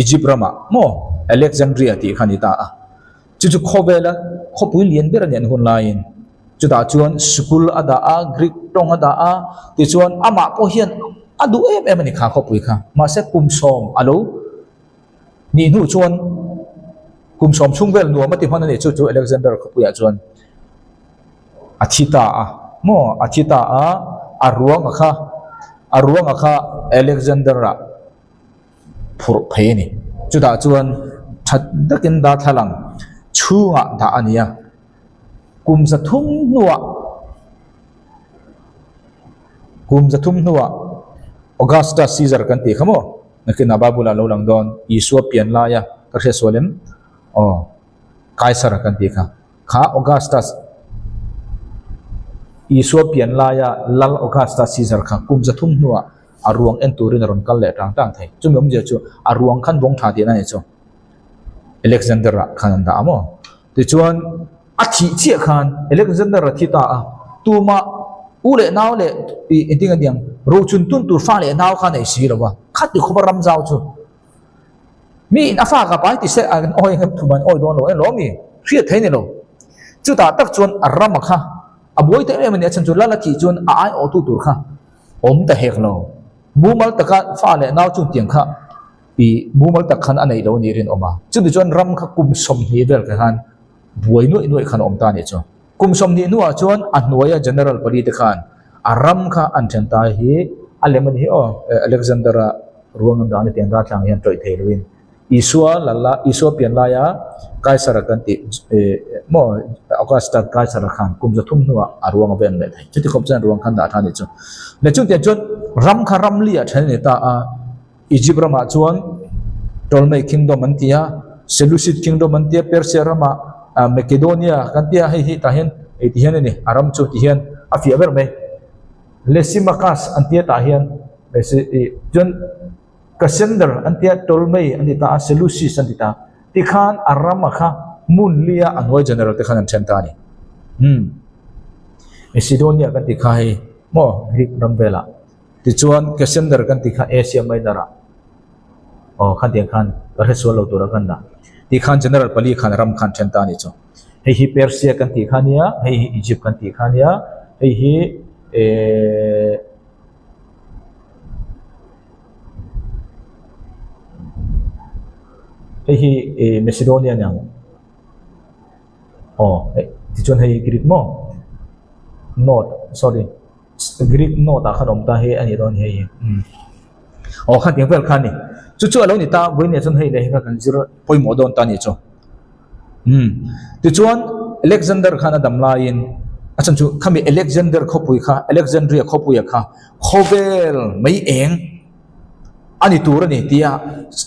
Egypt rama mo Alexandria ti khani ta a chu khobela khopui lian ber nen hun lain chu ta chuan school ada a Greek tong ada a ti chuan ama po hian adu em ni kha khopui kha ma se kum som alo ni nu chuan kum som chungvel nu ma ti hon ni chu Alexander khopui a chuan achita a mo achita a aruang kha Alexander ra phur phei ni chu da chuan that dakin da thalang chunga da ania kum za thum nuwa Augusta Caesar kan ti khamo nakina babula lo lang don iswa pian la ya ka se solem Caesar kan ti kha Augustus iswa pian la ya lal Augusta Caesar kha kum za thum nuwa aruang en turin ron kal le tang tang thai chumom je chu aruang khan bong tha ti na ni chu Alexander khan da amo ti chuan athi che khan Alexander thi ta a tuma ule naw le inting adiang ro chun tun tu fa le naw khan ai si lawa khat ti khobar ram jaw chu mi in afa ka pai ti se an oi ngam thuman oi don lo en lo mi khriat thai ni lo chu ta tak chuan aram kha aboi te em ni chan chu la la ki chuan a ai o tu tur kha om ta hek lo mumal taka fa le naw chung tiang kha i mumal tak khan anei lo ni rin oma chu ti chuan ram kha kum som hi vel ka han buai noi khan om ta ni chu kum som ni nuwa chuan annoya general pali te khan aram kha an then ta hi aleman hi Alexander ruang da ni ten ra thang hian troi thei luin iswa pian la ya Caesar kan ti mo Augusta Caesar khan kum za thum nuwa aruang ven le thai chuti khop chan ruang khan da tha ni chu le chung te chuan ram kha ram lia then ni ta a Egypt rama chuan Ptolemy kingdom an tia Seleucid kingdom an tia Persia rama Macedonia kan tia hi ta hian e ti hian ni aram chu ti hian a fi ber me Lysimachus an tia ta hian chuan Cassander an tia Ptolemy an ta Seleucid an ta ti khan aram kha mun lia anoi general te khan an chen ta ni Macedonia kan ti khai mo Greek rambela ti chuan Cassander kan ti kha Asia Minor khan ti khan ka he solo tur kan da ti khan general pali khan ram khan chen ta ni chu hei hi Persia kan ti khania hei hi Egypt kan ti khania hei hi Macedonia nyang ti chuan hei Greek mo Greek ta khanom ta he ani ron hei khan tiang vel khan ni chu alo ni ta boin ne chon hei le ka kan zero poi modon ta ni chu ti chuan Alexander khan adam la in achan chu khami Alexander khopui kha Alexandria khopui kha khovel mai eng ani tur ni tia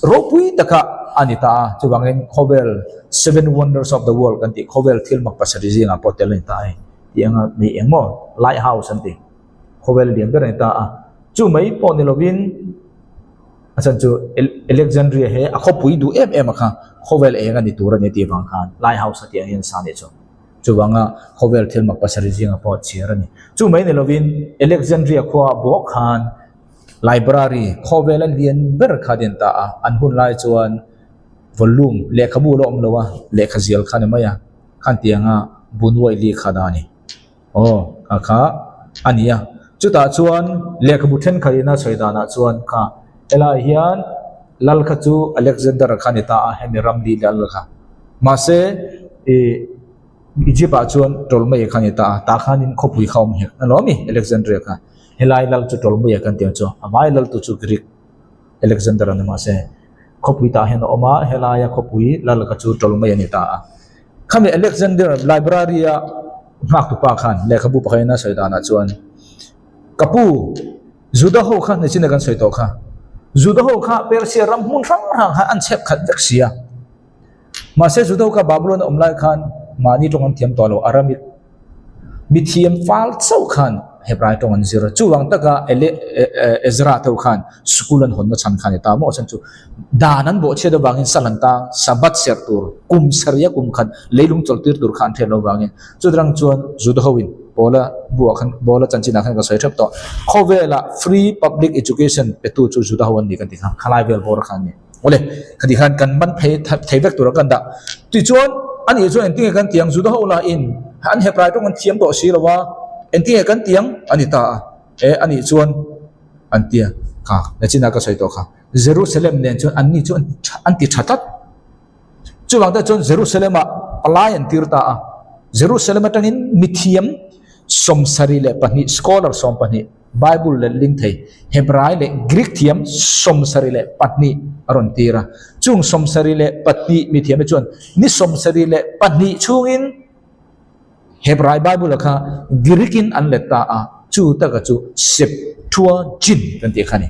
ropui taka ani ta chu wangin khovel 7 wonders of the world kan ti khovel thil mak pasari jinga potel ni ta tianga mai eng mo lighthouse an ti khovel liam ber ni ta chu mai po ni lovin achan chu Alexandria he a khopui du em kha khovel eng ani tur ni ti wang khan lighthouse ti an sa ni chu wanga khovel thil mak pasari jinga po chiar ani chu mai ni lovin Alexandria khwa bo khan library khovel lian ber khaden ta an hun lai chuan volume lekhabu lo om lowa lekhazial khan maya khan tianga bunwai li khadani kha ania chuta chuan lekhabu then kharina soidana chuan kha ela hian lal kha chu Alexander khani ta hemiram li lal kha mase Egypt chuan Ptolemy khani ta khanin khopui khawm he alomi Alexandria kha helai lal chu Ptolemy kan tiang chu amai lal tu chu Greek Alexander an ma se khopui ta hen oma helaya khopui lal ka chu Ptolemy ani ta khami Alexander library a mak tu pa khan lekhabu pa khaina soidana chuan kapu juda ho khan ni china kan soito kha juda ho kha Persia ram mun rang ha an chep khat daksia ma se juda ho ka Babylon omlai khan mani tong thiam to lo aramit mithiam fal chau khan hebrai tong an zira chuwang taka ezra to khan school an hon na chan khan ta mo chan chu danan bo che do bangin salanta sabat ser tur kum saria kum khan leilung choltir tur khan thelo bangin chudrang chuan judhowin bola buwa khan bola chanchina khan ka soi thap to khowela free public education petu chu judhawan ni kan ti khan khalai vel bor khan ni ole khadi khan kan ban theivek tur kan da ti chuan ani chuan ti kan tiang judhaula in an hebrai tong an thiam to si lawa enti kan tiang ani ta ani chuan antia ka nachina ka soi to kha Jerusalem nen chuan anni chuan anti thatat chuwang ta chuan Jerusalem a palai an tirta a Jerusalem atangin mithiam somsari le pani scholar som pani Bible le link thei Hebrai le Greek thiam somsari le patni aron tira chung somsari le patni mithiam chuan ni somsari le patni chungin Hebrai Bible kha Greekin an leta a chu ta ka chu Septuagint kan ti khani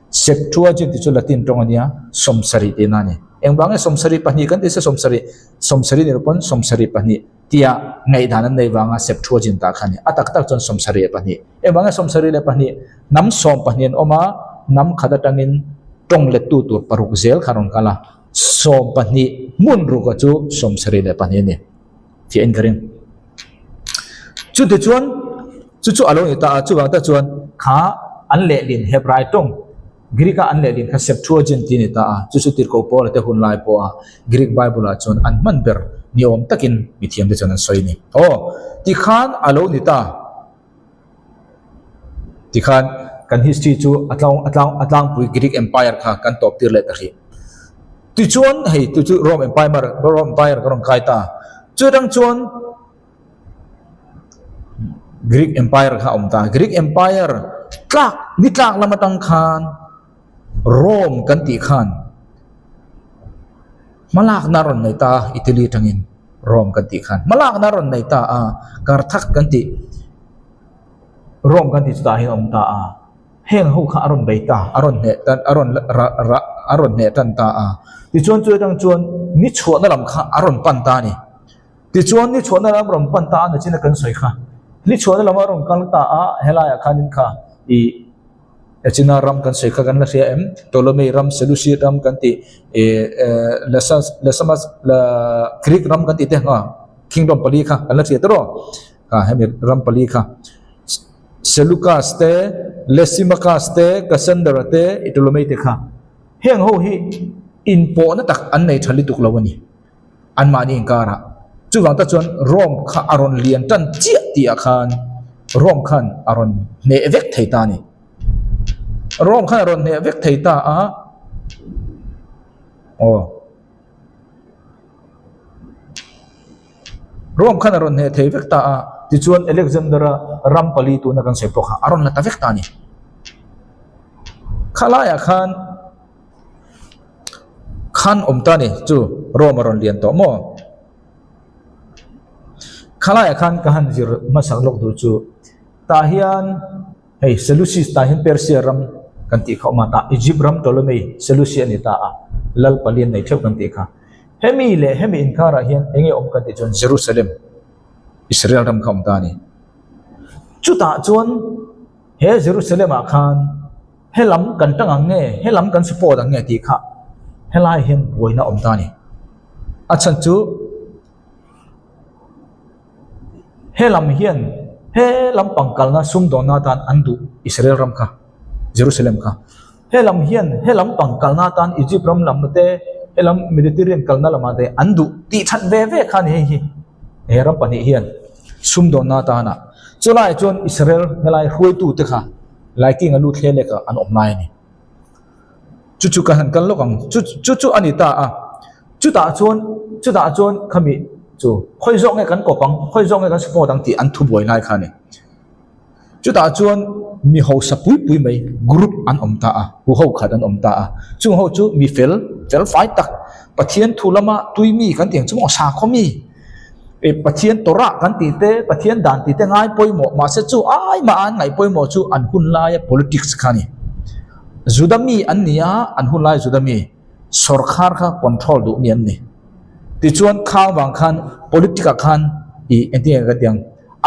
Septuagint ti chu Latin tong ania somsari te na ni engbang somsari pani kan ti se somsari ni pon somsari pani tia ngai danan nei wanga Septuagint ta khani atak tak chon somsari pani engbang somsari le pani nam som panien oma nam khada tangin tong le tu tur paruk zel kharon kala som pani mun ru ka chu somsari le pani ni ti en karing chu de chuan chu along ita chu wang ta chuan kha an le lin Hebrai tong Greek an le lin kha Septuagint ni ta chu tir ko pol te hun lai po Greek Bible a chuan an man ber niom takin mithiam de chuan an soi ni ti khan alo ni ta ti khan kan history chu atlang pui Greek Empire kha kan top tir le ta hi ti chuan hei tu chu Rome Empire karong kai ta chu dang chuan Greek Empire kha omta Greek Empire tlak lamatang khan Rome kan ti khan malak naron nei ta Italy tangin Rome kan ti khan malak naron nei ta Karthak kan ti Rome kan ti sta hi omta heng ho kha aron beita aron ne tan ta ti chuan dang chuan ni chhuat na lam kha aron pan ta ni ti chuan ni chhuat na lam rom pan ta na china kan soi kha ni chhuat na lam aron kan ta helaya khanin kha china ram kan soi kha kan la sia em Ptolemy ram Seleucid ram kan ti la Greek ram kan ti te nga kingdom pali kha kan la sia tro hemi ram pali kha Seleucus te Lysimachus te Cassander te Ptolemy te kha heng ho hi in po na tak an nei thali tuk lawani an mani ingkara chuwang ta chuan Rome kha aron lian tan chia ti khan Rome khan aron ne vek thei ta ni Rome khan aron ne vek thei ta Rome khan aron ne thei vek ta ti chuan Alexander Rampali tu na kan sepo kha aron la ta vek ta ni khalaya khan omta ni chu Rome aron lian to mo khalaya khan kahan zir masak lok du chu tahian hei Seleucus tahian Persia ram kan ti kha mata Egypt ram Ptolemy Seleucus ni ta lal palien nei thep kan ti kha hemi inkara hian enge om kan ti chon Jerusalem Israel ram kham ta ni chu ta chon he Jerusalem a khan helam kan tang ange helam kan support ange ti kha helai hian boina om ta ni achan chu helam pangkal na sumdo na tan andu Israel ram kha Jerusalem kha helam pangkal na tan Egypt ram lam te helam Mediterranean kalna lama te andu ti that ve khan hi ram pani hian sumdo na ta na chulai chon Israel helai huai tu te kha liking alu thlele ka an omnai ni chu ka han kan lokang chu anita chu ta chon khami chu khoi zong nge kan kopang khoi zong nge kan support dang ti an thu boi lai kha ni chu ta chuan mi ho sapui mai group an omta hu ho khat an omta chu ho chu mi fel fai tak pathian thulama tuimi kan tiang chu sa khomi pathian tora kan ti te pathian dan ti te ngai poimo ma se chu ai ma an ngai poimo chu an hun lai politics khani Judami an nia an hun lai Judami sarkar kha control du nian ni ti chuan khang wang khan politika khan enti ga tiang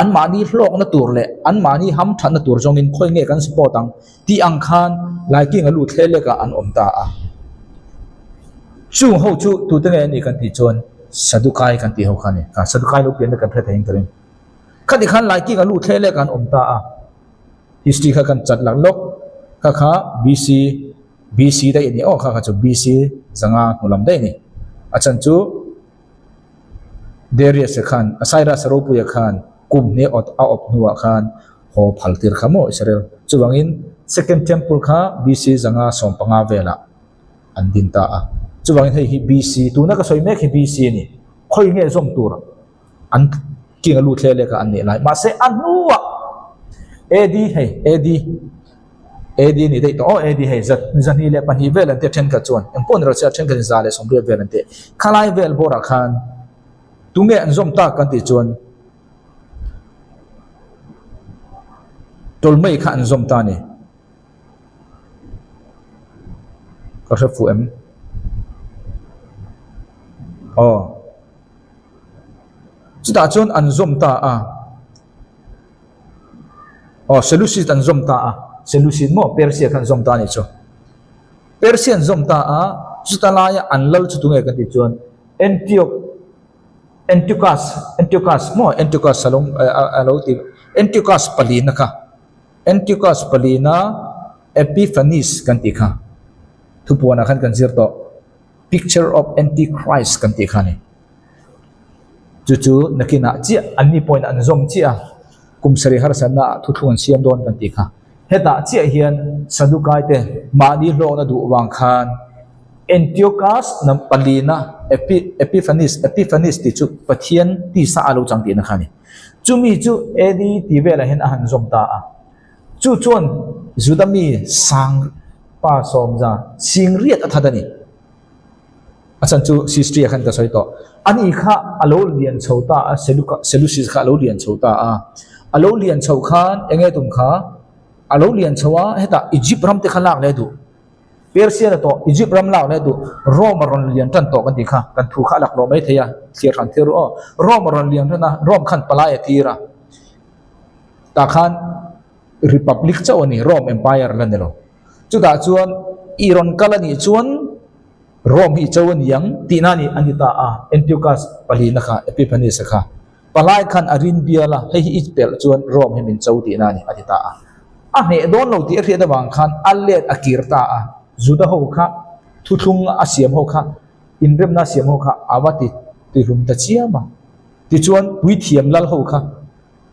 an mani hlok na tur le an mani ham than na tur jong in khoi nge kan support ang ti ang khan lai king alu thlele ka an omta a chu ho chu tu te nge ni kan ti chon sadukai kan ti ho khani ka sadukai lo pian kan thre theng terin khadi khan lai king alu thlele kan omta a history kha kan chat lak lok kha BC dai ni o kha chu BC zanga nulam dai ni achan chu Darius khan asaira saropu ya khan kum ne ot a op nuwa khan ho phaltir khamo Israel chuwangin second temple kha BC zanga sompanga vela andin ta a chuwangin hei hi BC tu na ka soi mek hi BC ni khoi nge zom tur an king alu thlele ka an ni lai ma se an nuwa AD ni dei to AD hei zat ni le pani vel ante then ka chuan empon ro cha then ka zale somre vel ante khalai vel bora khan tunge an zom ta kan ti chuan tolmei kha an zom ta ni ka fu em chuta chuan an zom ta a Seleucid an zom ta a Seleucid mo Persia kan zom ta ni chu Persian zom ta a chutalaya an lal chu tunge kan ti chuan Antiochus mo Antiochus salong alo ti Antiochus palina ka Antiochus palina Epiphanes kan ti kha thupuana khan kan zir to picture of Antichrist kan ti kha ni chu nakina chi anni point an zom chi a kumsari har sana thuthun siam don kan ti kha heta chi hian sadukai te mani lo na du wang khan Antiochus nam palina Epiphanes ti chu pathian ti sa alo chang ti na khani chumi chu AD ti vela hen ahan zom ta a chu chuan Judami sang pa som za sing riat athadani achan chu history khan ka soi to ani kha alo lian chhota a Seleucid kha alo lian chhota a alo lian chho khan enge tum kha alo lian chhowa heta Egypt ram te khalak le du Persia na to Egypt ram law le du Rome ron lian tan to kan ti kha kan thu kha lak lo mai theya thiar khan thiru o Rome ron lian na Rome khan palaya tira ta khan republic chawani Rome empire la nelo chu da chuan Iran kalani chuan Rome hi chawan yang tinani anita a Antiochus palina kha Epiphanes kha palai khan arin biala hei hi pel chuan Rome hi min chawti nani anita a ne don lo ti ria da wang khan allet akirta a juda ho kha thuthung asiam ho kha inrem na siam ho kha awati ti rum ta chiama ti chuan pui thiam lal ho kha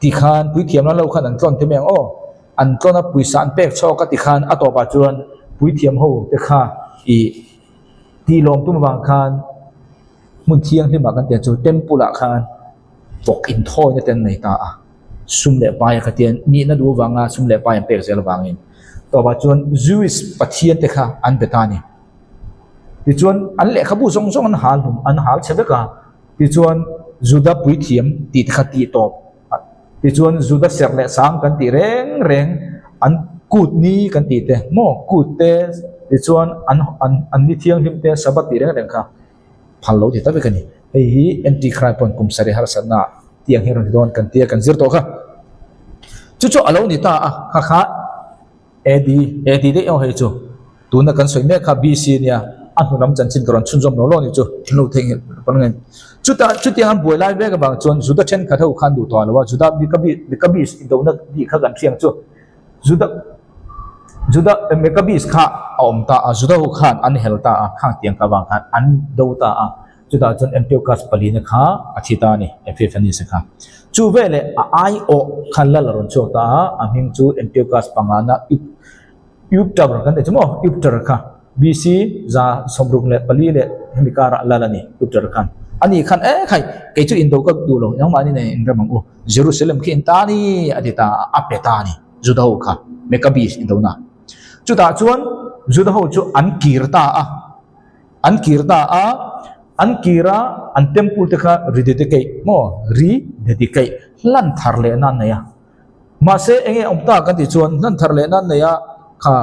ti khan pui thiam lal ho khan an tlon te meng o an tlona pui san pek cho ka ti khan atopa chuan pui thiam ho te kha I ti lom tum wang khan mun thiang hima kan tian chu temple a khan pok in thoi na ten nei ta a sum le pai ka tian ni na du wanga sum le pai pek zel wangin to ba chuan Jewish pathian te kha an betani ti chuan an le khabu song song an hal chebe ka ti chuan Juda pui thiam ti kha ti top ti chuan Juda ser le sang kan ti reng an kut ni kan ti te mo kut te ti chuan an ni thiang him te sabat ti reng kha phalo ti ta be kani hei hi Antichrist pon kum sari har sana tiang hi ron don kan tia kan zir to kha chu alo ni ta a kha AD de o hei chu tu na kan soi me kha BC nia an hulam chan chin karon chunjom no lo ni chu thilo theng pangen chu tiang an boi lai ve ka bang chon Juda chen kha thau khan du to lo wa Juda Maccabees in do na di kha kan thiang chu Juda Maccabees kha om ta a Juda ho khan an hel ta a khang tiang ka wang khan an do ta a chuta chon Antiochus palina kha athita ni Epiphanes kha chu vele ai o khanla ron chota aming chu Antiochus pangana Uptar kan te mo Uptar kha BC za somruk le pali le hemikara lalani Uptar khan ani khan khai ke chu indo ka du lo yang mani ne indramang o Jerusalem ki intani adita apetani Judaho kha Maccabees indona chuta chuan Judaho chu an kira an temple te kha rededicate lan tharle nan ne ya ma se enge omta kan ti chuan lan tharle nan ne ya kha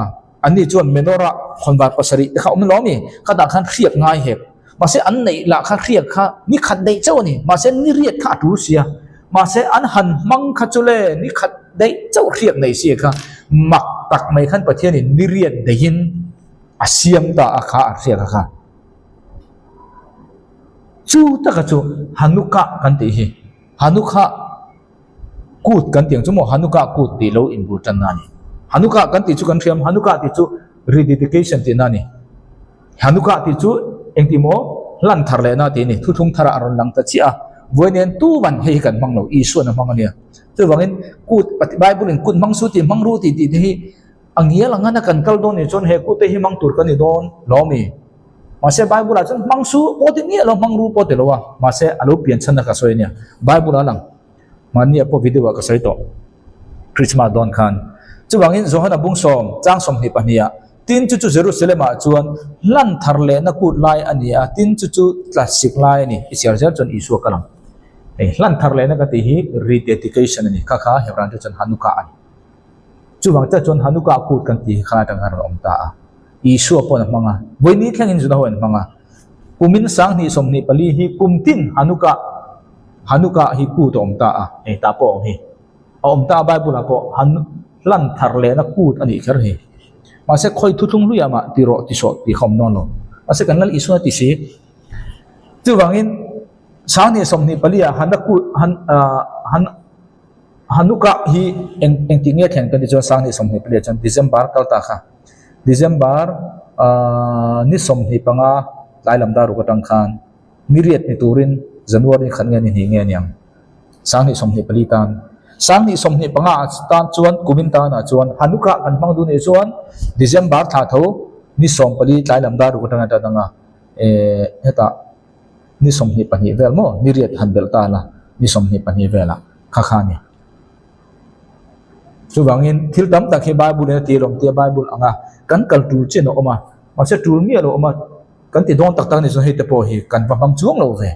ani chuan menora khonbat pasari kha om lo mi kha da khan khriak ngai hep ma se an nei la kha khriak kha ni khat dei chaw ni ma se ni riat kha tu sia mà sẽ ăn hẳn măng khát cho lệ ní khát đấy cháu riêng này xí cả mặc tắc mấy khăn bát thiên này ní riêng để hin xiêm ta khá riêng khá chú ta cái chú Hanukkah kan ti hi Hanukkah cút kan tiếng chú mo Hanukkah cút ti lâu important nani Hanukkah kan ti chú kan thiam Hanukkah ti chú rededication ti nani Hanukkah ti chú eng ti mo lan thar le na ti ni thu thung thara aron lang ta chi a voi nen tu ban hei kan mang lo isu na mang ania tu wangin cút Bible in cút mang su ti mang ru ti ti hi angia langa na kan kal don ni chon he cút te hi mang tur kan ni don lo mi masih Bible aja mangsu poti ni lo mangru poti lo wa masih alu pian chana ka soi nia Bible alang mani apo video ka soi to Christmas don khan chu wangin zohana bung som chang som ni pania tin chu Jerusalem a chuan lan thar le na kut lai ania tin chu classic lai ni isiar jar chon isu kalam lan thar le na ka ti hi rededication ni kha kha hebran chon Hanukkah ani chu wang cha chon Hanukkah kut kan ti kha tang har om ta isu pon manga boini thlangin juna hon manga kumin sang ni som ni pali hi kumtin Hanukkah hi ku to omta a e ta po hi omta Bible po han lan thar le na ku ani khar hi ma se khoi thu thung lu ya ma ti ro ti so ti khom non lo ma se kan lal isu ti si tu wangin sang ni som ni pali a Hanukkah hi eng ti nge thang kan ti sang ni som ni pali chan December kal ta kha December ni som hi panga lai lam daru katang khan miriat ni turin January khan nge ni hi nge nyang sang ni som hi palitan sang ni som hi panga tan chuan kuminta na chuan Hanukkah kan mang du ni chuan December tha tho ni som pali lai lam daru katang ta danga heta ni som hi pani vel mo miriat han bel ta la ni som hi pani vela kha kha ni chu wangin thil tam tak hi Bible na ti rom ti Bible anga kan kal tu che no oma ma se tu mi lo oma kan ti don tak tak ni so he te po hi kan pa bang chuang lo ve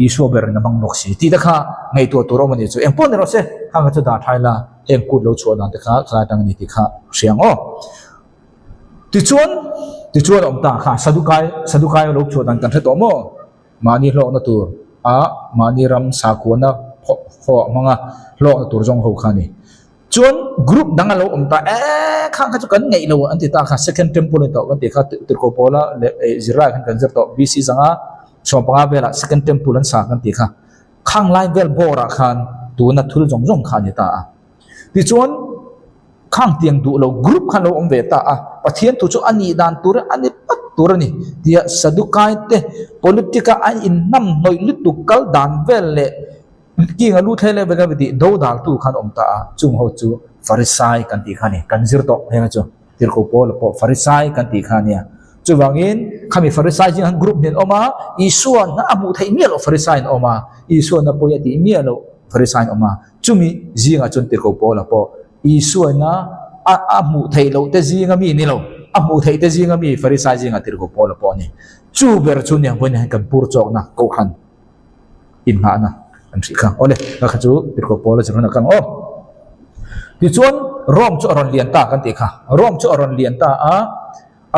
isu ber na bang nok si ti da kha ngai to ro ma ni chu em pon ro se kha ga chu da thaila em kut lo chu na te kha tang ni ti kha siang o ti chuan om ta kha sadukai lo chu dan kan the to mo mani lo na tur a mani ram sa ko na pho manga lo na tur jong ho kha ni chuan group dangalo omta khang kha chu kan ngei lo anti ta kha second temple to kan ti kha tirko pola zira kan zer to BC zanga chopanga bela second temple an sa kan ti kha khang lai vel bora khan tu na thul jong jong kha ni ta ti chuan khang tiang du lo group khan lo om ve ta pathian tu chu ani dan tur ani pat tur ni dia sadukai te politika an in nam noi litu kal dan vel le ki nga lu thele be ga bi do dal tu khan om ta chung ho chu Pharisai kan ti khani kan zir to he chu tir ko pol po Pharisai kan ti khania chu wangin khami Pharisai jing han group nen oma isuan na amu thai mi lo Pharisai oma isuan na poya ti mi lo Pharisai oma chumi jinga chun tir ko pol po isuan na amu thai lo te jinga mi ni lo amu thai te jinga mi Pharisai jinga tir ko pol po ni chu ber chu nyang bon kan pur chok na ko khan in ha na an si kha ole ka chu tir ko pol chu na kan o ti chuan rom chu aron lian ta kan ti kha rom chu aron lian ta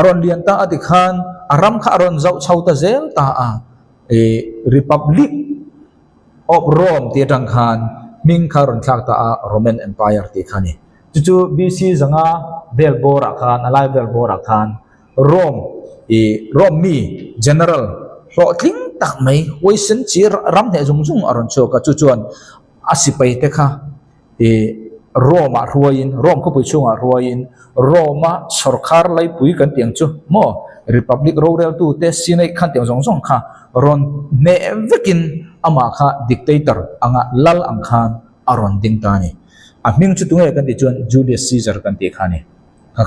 aron lian ta ati khan aram kha aron zau chau ta zel ta Republic of Rome ti tang khan ming kha ron thak ta Roman Empire ti khani chu BC zanga Belbora khan alai Belbora khan Rome mi general ro tling tak mai oisen chi ram he jung jung aron cho ka chu chuan asipai te kha Roma ruain Rom ko pui chunga ruain Roma sarkar lai pui kan tiang chu mo Republic rural tu te sinai khan tiang jong jong kha ron ne vekin ama kha dictator anga lal ang khan aron ding ta ni aming chu tungai kan ti chuan Julius Caesar kan ti khani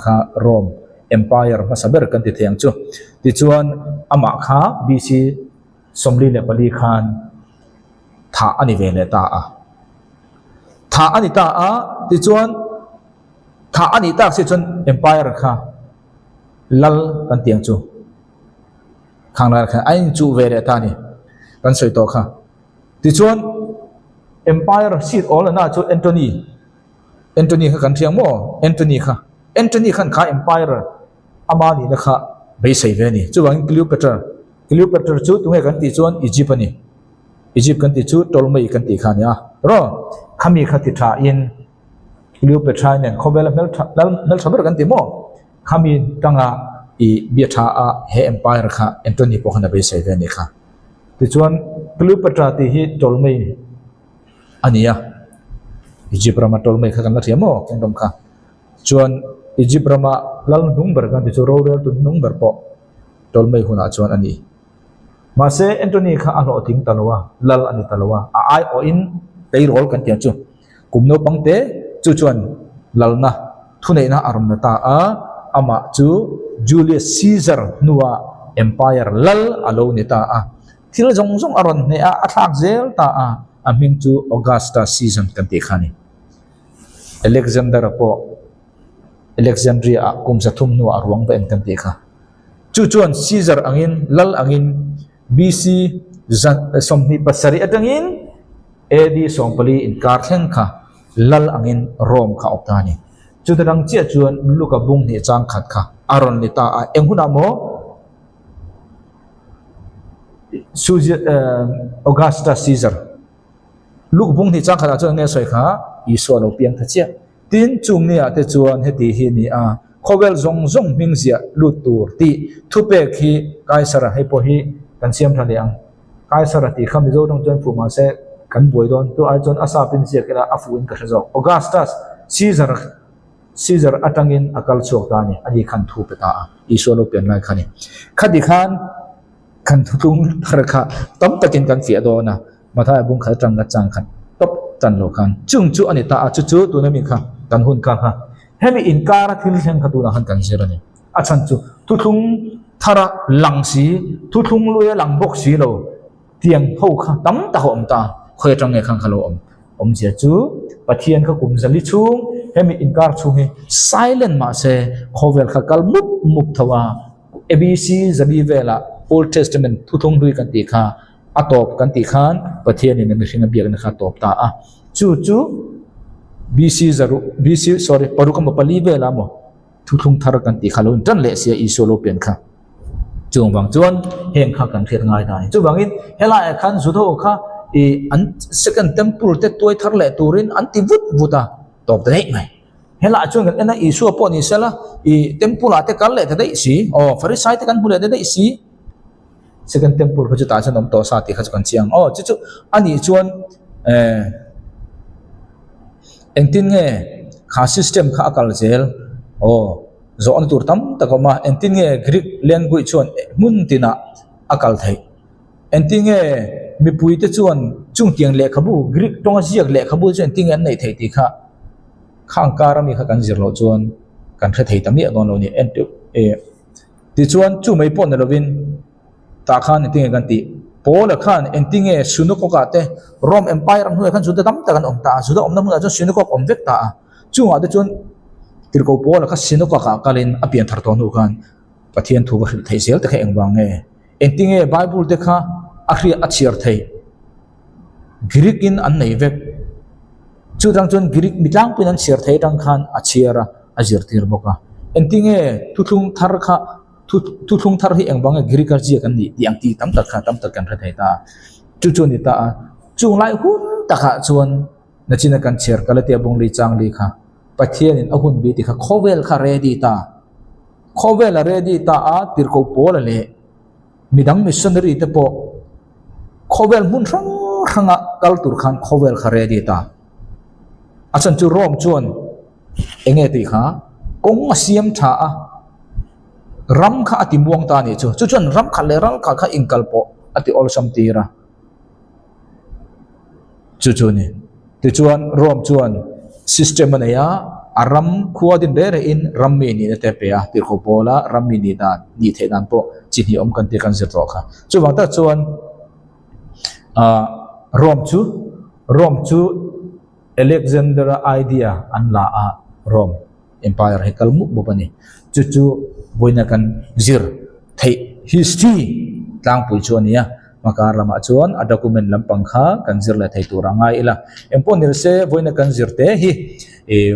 kha Rome Empire masaber kan ti thiang chu ti chuan ama kha BC somli le pali khan tha ani ve le ta tha ani ta ti chuan tha ani ta se chuan Empire kha lal kan tiang chu khang la kha ai chu ve le ta ni kan soi to kha ti chuan Empire seat all na chu Anthony kha kan thiang mo Anthony khan kha Empire ama ni na kha be sei ve ni chu wang Cleopatra chu tungai kan ti chuan Egypt ani Egypt kan ti chu tolmei kan ti khania ro khami khati tha in Cleopatra nen khobel mel sabar kan ti mo khami tanga I biatha a he empire kha Anthony po khana be sai ve ni kha ti chuan Cleopatra ti hi tolmei ania Egypt rama tolmei kha kan la thiamo kingdom kha chuan Egypt rama lal nung ber kan ti chu ro rel tu nung ber po tolmei huna chuan ani ma se Anthony kha alo thing talwa lal ani talwa a ai o in tei rol kan ti chu kumno pangte chu chuan lalna thunei na aram na ta a ama chu Julius Caesar nuwa empire lal alo ni ta a thil jong jong aron ne a athak zel ta a aming chu Augusta Caesar kan ti khani Alexander po Alexandria a kumsa thum nuwa arwang ba en kan ti kha chu chuan Caesar angin lal angin BC somni pasari atangin AD sompali in karthleng kha lal angin Rome kha optani chutarang chia chuan luka bung ni chang khat kha aron ni ta a enghuna mo Augusta Caesar luk bung ni chang khat chuan nge soi kha iso lo piang tha chia tin chung ni ate chuan heti hi ni a khowel zong zong mingzia lutur ti thupe khi kaisara he po hi kan siam thaliang kaisara ti kham zo dong chuan phuma se kan boi don tu ai chuan asa pin sia kela afuin ka zo Augustus Caesar atangin akal chok ta ni ani khan thu peta iso lo pen lai khani khadi khan kan thutung tharkha tam takin kan fia do na matha bung kha tang na chang khan top tan lo khan chung chu ani ta a chu chu tu na mi kha kan hun ka kha hemi in kara thil thleng kha tu na han kan zirani a chan chu thuthung thara langsi thuthung luya langbok si lo tiang ho kha tam ta hom ta khoi tang nge khang khalo om sia chu pathian kha kum zali chung hemi inkar chung hi silent ma se khovel kha kal mup thawa abc zali vela Old Testament thuthung lui kan ti kha atop kan ti khan pathian ni mi hringa biak na kha top ta a chu BC sorry parukam pali vela mo thuthung thar kan ti khalon tan le sia isolo pen kha chung wang chuan heng kha kan thir ngai dai chu wangin hela khan zutho kha I an second temple te toy thar le turin anti vuta top dai mai hela chuan kan ena isu po ni sela I temple ate kal le dai si o farisai te kan bule dai si second temple kha chu ta chan om to sa ti kha kan chiang o chu ani chuan engtin nge kha system kha akal zel o zo an tur tam takoma engtin nge Greek language chuan mun tina akal thai engtin nge mi pui te chuan chung tiang le khabu Greek tonga ziak le khabu chuan ting an nei thei ti kha khang kara mi kha kan zir lo chuan kan kha thei tamia don lo ni en ti chuan chu mai pon lo win ta khan ting kan ti pola khan engtin nge sunoko ka te Rome Empire hu khan suda tam ta kan om ta suda om na mu chu sunoko om vek ta chu wa te chuan tirko pola kha sunoko ka kalin apian thar ton hu khan pathian thu ba thei sel te kha engwang nge engtin nge Bible te kha akhri achir thei Greek in an nei vek chu dang chun Greek mitlang pin an shir thei dang khan achira azir tir boka entinge thuthung thar kha thuthung thar hi engbang Greek ar ji kan ni tiang ti tam tak kha tam tak kan thei ta chu chu ni ta chung lai hun ta kha chuan nachina kan cher kala te bong li chang li kha pathian in ahun bi ti kha khovel kha ready ta a tir ko pol le midang missionary te po khovel mun ranga kaltur khan khovel khare di ta achan chu rom chuan enge ti kha kong asiam tha a ram kha ati muang ta ni chu chuan ram kha leral kha inkal po ati ol sam tira chu ni ti chuan rom chuan system na ya aram khuadin re in rammi ni te pe a tir kho bola rammi ni dan ni the dan po chi hi om kan ti kan zir to kha chu wang ta chuan Rome chu Alexander idea an la a Rome Empire he kalmu bopani chu boina kan zir thei history tlang pui chuan ya makar lama chuan a document lampang kha kan zir la thei tur angai ila emponir se boina kan zir te hi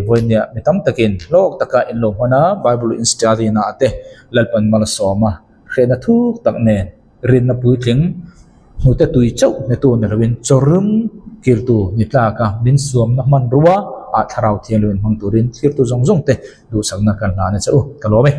voinia mitam takin lok taka in lo hona Bible in study na ate lalpan mal soma khena thuk tak ne rin na pui thing nu te tui chau ne tu ne rawin chorum kir tu ni tla ka min suam na man ruwa a tharau thian luen hang turin kir tu zong zong te du sakna kan na ne chau ka lo me